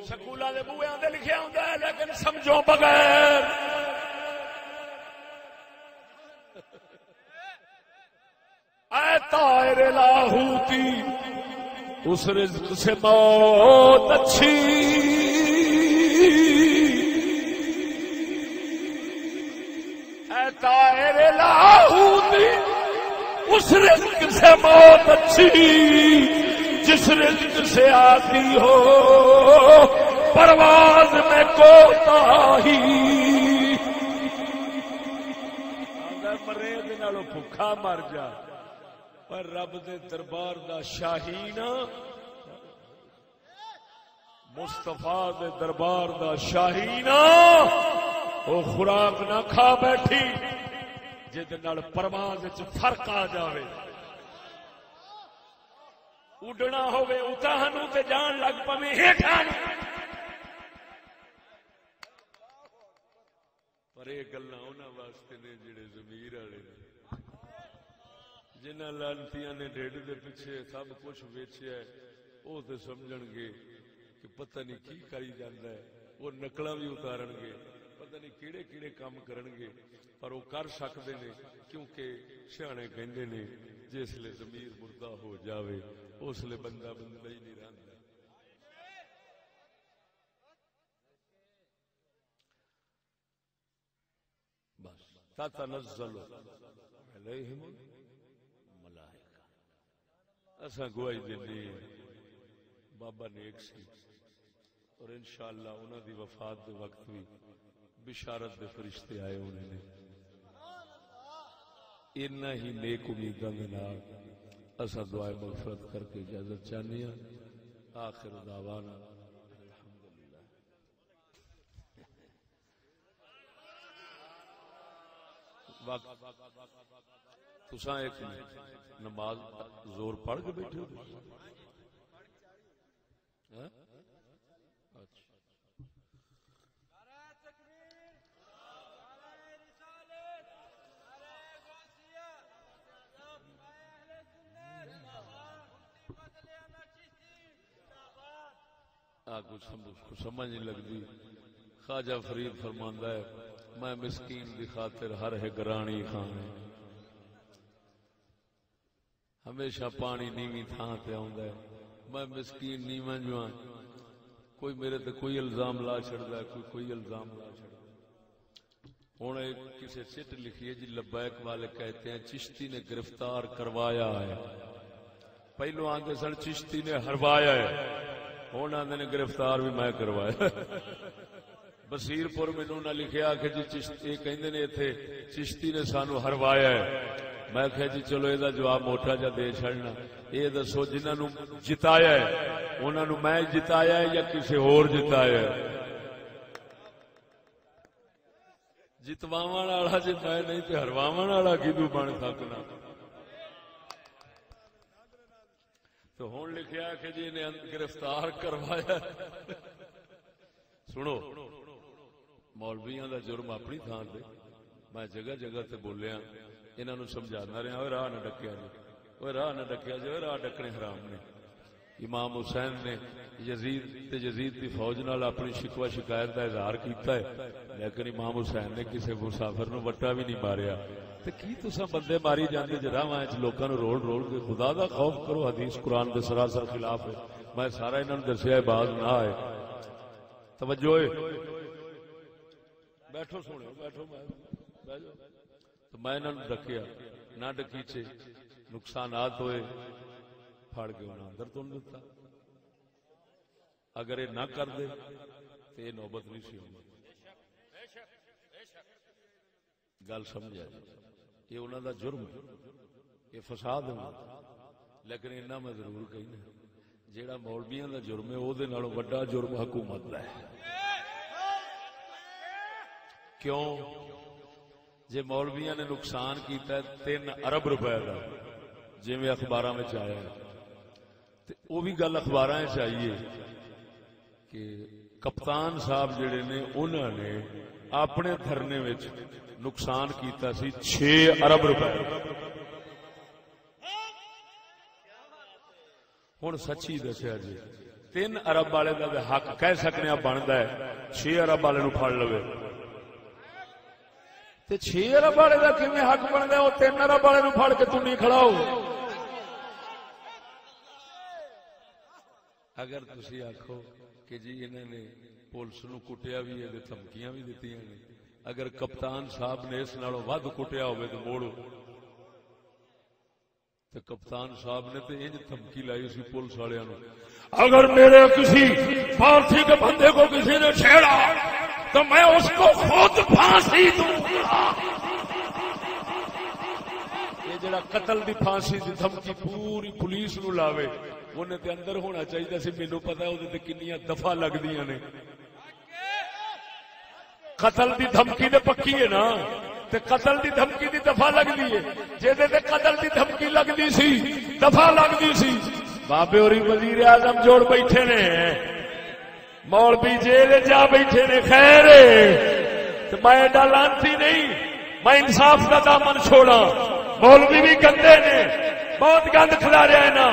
سکولاں دے بوئیاں تے لکھیا ہوندا ہے لیکن سمجھو بغیر۔ اے طائر لاہوتی اس رزق سے موت اچھی، اے طائر لاہوتی اس رزق سے موت اچھی، جس رزق سے آتی ہو پرواز میں کوتاہی۔ مرے دے نالوں بھکھا مر جا پر رب دے دربار دا شاہین مصطفیٰ دے دربار دا شاہینا او خوراک نہ کھا بیٹھی جے نال پرواز وچ فرق آ جاوے اڈنا ہوے اتاں نوں تے جان لگ پوے ہیٹھاں پر یہ گلاں انہاں واسطے نے جڑے ضمیر والے نے جنہاں لعنتیاں نے ڈھڈ دے پیچھے سب کچھ ویچیا ہے وہ تے سمجھن گے کہ پتہ نہیں کی کری جاندا ہے وہ نقلاں بھی اتارن گے پتہ نہیں کیڑے کیڑے کام کرن گے پر وہ کر سکتے نے کیونکہ سیانے کہندے نے جس لے ضمیر مردہ ہو جاوے اس لے بندہ بندہ ہی نہیں رہندا بس تتنزل علیہم الملائکہ اساں گواہی دیندے بابا نیک سی اور انشاءاللہ انہاں دی وفات دے وقت بھی بشارت دے فرشتے آئے ہونے نے اتنا ہی نیک امیداں دے نال اساں دعائے مغفرت کر کے اجازت چاہنے ہیں آخر دعوانا الحمدللہ تساں ایک نماز زور پڑھ کے بیٹھے ہو کچھ سمجھ نہیں لگتی خواجہ فرید فرماندا ہے میں مسکین دی خاطر ہر ہے گرانی کھانے ہمیشہ پانی نیویں تھان تے آوندا ہے میں مسکین نیواں جو ہاں کوئی میرے تے کوئی الزام لا چھڑدا ہے کوئی الزام لا چھڑدا ہن ایک کسی چٹ لکھی ہے جی لبیک والے کہتے ہیں چشتی نے گرفتار کروایا ہے پہلو آندے سن چشتی نے ہروایا ہے ہوں آدھے نے گرفتار بھی میں کروایا بصیر پور مینوں نہ لکھیا کہ جی چشتی کہندے نے ایتھے چشتی نے سانو ہروایا ہے میں کہا جی چلو یہ جواب موٹا جا دے چھڑنا یہ دسو جنہاں نو جتایا ہے انہاں نو میں جتایا ہے یا کسی اور جتایا ہے جتواون والا جے میں نہیں تے ہرواون والا کیوں بن سکنا تو ہون لکھیا کہ جی نے گرفتار کروایا سنو مولویاں دا جرم اپنی تھان تے میں جگہ جگہ تے بولیا انہاں نو سمجھانا رہا اوے راہ نہ ڈکیا جی اوے راہ نہ ڈکیا جی اوے راہ ڈکنے حرام نے امام حسین نے یزید دی فوج نال اپنی شکوہ شکایت دا اظہار کیتا ہے لیکن امام حسین نے کسی مسافر نو وٹا بھی نہیں ماریا تے کی تساں بندے ماری جاندے جراواں وچ لوکاں نو رول رول کے خدا دا خوف کرو حدیث قرآن دے سراسر خلاف ہے میں سارا انہاں نوں دسیا باز نہ آئے توجہ بیٹھو سنو بیٹھو میں بیٹھ جاؤ تو میں انہاں نوں ڈکیا نہ ڈکیچے نقصانات ہوئے پھڑ کے انہاں اندر تن دتا اگر یہ نہ کر دے تو یہ نوبت نہیں سی ہونی گل سمجھا یہ انہوں دا جرم ہے یہ فساد ہے لیکن اتنا میں ضرور کہنا جیڑا مولویاں دا جرم ہے وہ نالوں وڈا جرم حکومت دا ہے کیوں جے مولویاں نے نقصان کیتا ہے 3 ارب روپے کا جی میں اخباراں میں آیا ہے وہ بھی گل اخباراں میں چاہیے کہ کپتان صاحب جڑے نے انہوں نے اپنے دھرنے وچ نقصان کیتا سی 6 ارب روپے ہن سچی دسیا جی 3 ارب والے دا حق کہہ سکنے بنتا ہے 6 ارب والے نو پھڑ لوے تے 6 ارب والے دا کیویں حق بندا ہے او 3 ارب والے نو پھڑ کے تو نہیں کھڑا ہو اگر تسی آکھو کہ جی انہوں نے پولیس نو کٹیا بھی ہے دھمکیاں بھی دیتی ہیں اگر کپتان صاحب نے اس نالوں ود کٹیا ہوئے تو موڑو تو کپتان صاحب نے تو انج دھمکی لائی سی پولیس والوں نے اگر میرے کسی پارٹی کے بندے کو کسی نے چھیڑا تو میں اس کو خود پھانسی دوں گا یہ جڑا قتل دی پھانسی دی دھمکی پوری پولیس نو لاوے انہیں تے اندر ہونا چاہیے سی، مینوں پتا ہے وہ کنیاں دفعہ لگدیاں نے. قتل دی دھمکی تے پکی ہے نا، تے قتل دی دھمکی دی دفعہ لگدی ہے. جے تے قتل دی دھمکی لگدی سی، دفعہ لگدی سی، بابے ہوری وزیر اعظم جوڑ بیٹھے نے، مولوی جیل جا بیٹھے نے. خیر تے میں ایڈا لانتی نہیں، میں انصاف کا دامن چھوڑا. مولوی بھی گندے نے، بہت گند کھلاریا ہے نا،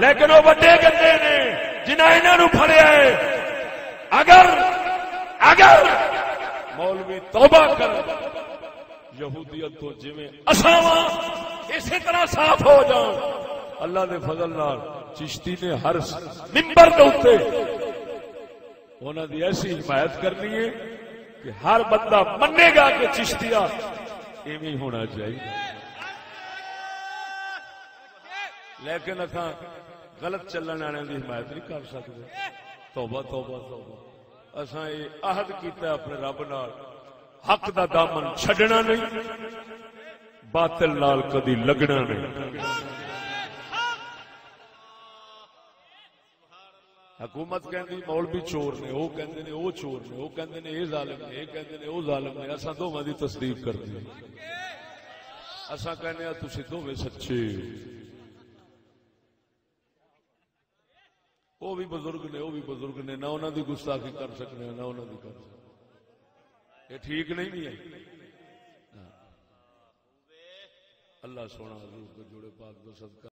لیکن وہ بڑے گندے نے جنہاں انہاں نوں پھڑیا ہے. اگر مولوی توبہ کر یہودیت تو جویں اساواں اسی طرح صاف ہو جان. اللہ دے فضل نال چشتی نے ہر منبر دے اوتے انہاں دی ایسی حمایت کرنی ہے کہ ہر بندہ منے گا کہ چشتیہ ایویں ہونا چاہیے. لیکن اتنا غلط چلن والے کی حمایت نہیں کر سکتے. توبہ توبہ توبہ. اساں یہ عہد کیتا اپنے رب نال، حق دا دامن چھڈنا نہیں، باطل نال کدی لگنا نہیں. حکومت کہندی مولوی چور نے، وہ کہندے نے وہ چور نے، وہ کہندے نے یہ ظالم نے، یہ کہندے نے وہ ظالم نے. اساں دوواں دی تصدیق کردے ہاں. اساں کہنے ہاں تسی دوویں سچے. وہ بھی بزرگ نے، وہ بھی بزرگ نے، نہ انہاں دی گستاخی کر سکنے نہ انہاں دی کر سکنے. یہ ٹھیک نہیں ہے. اللہ سونا حضور کو جوڑے پاک دو صدقہ.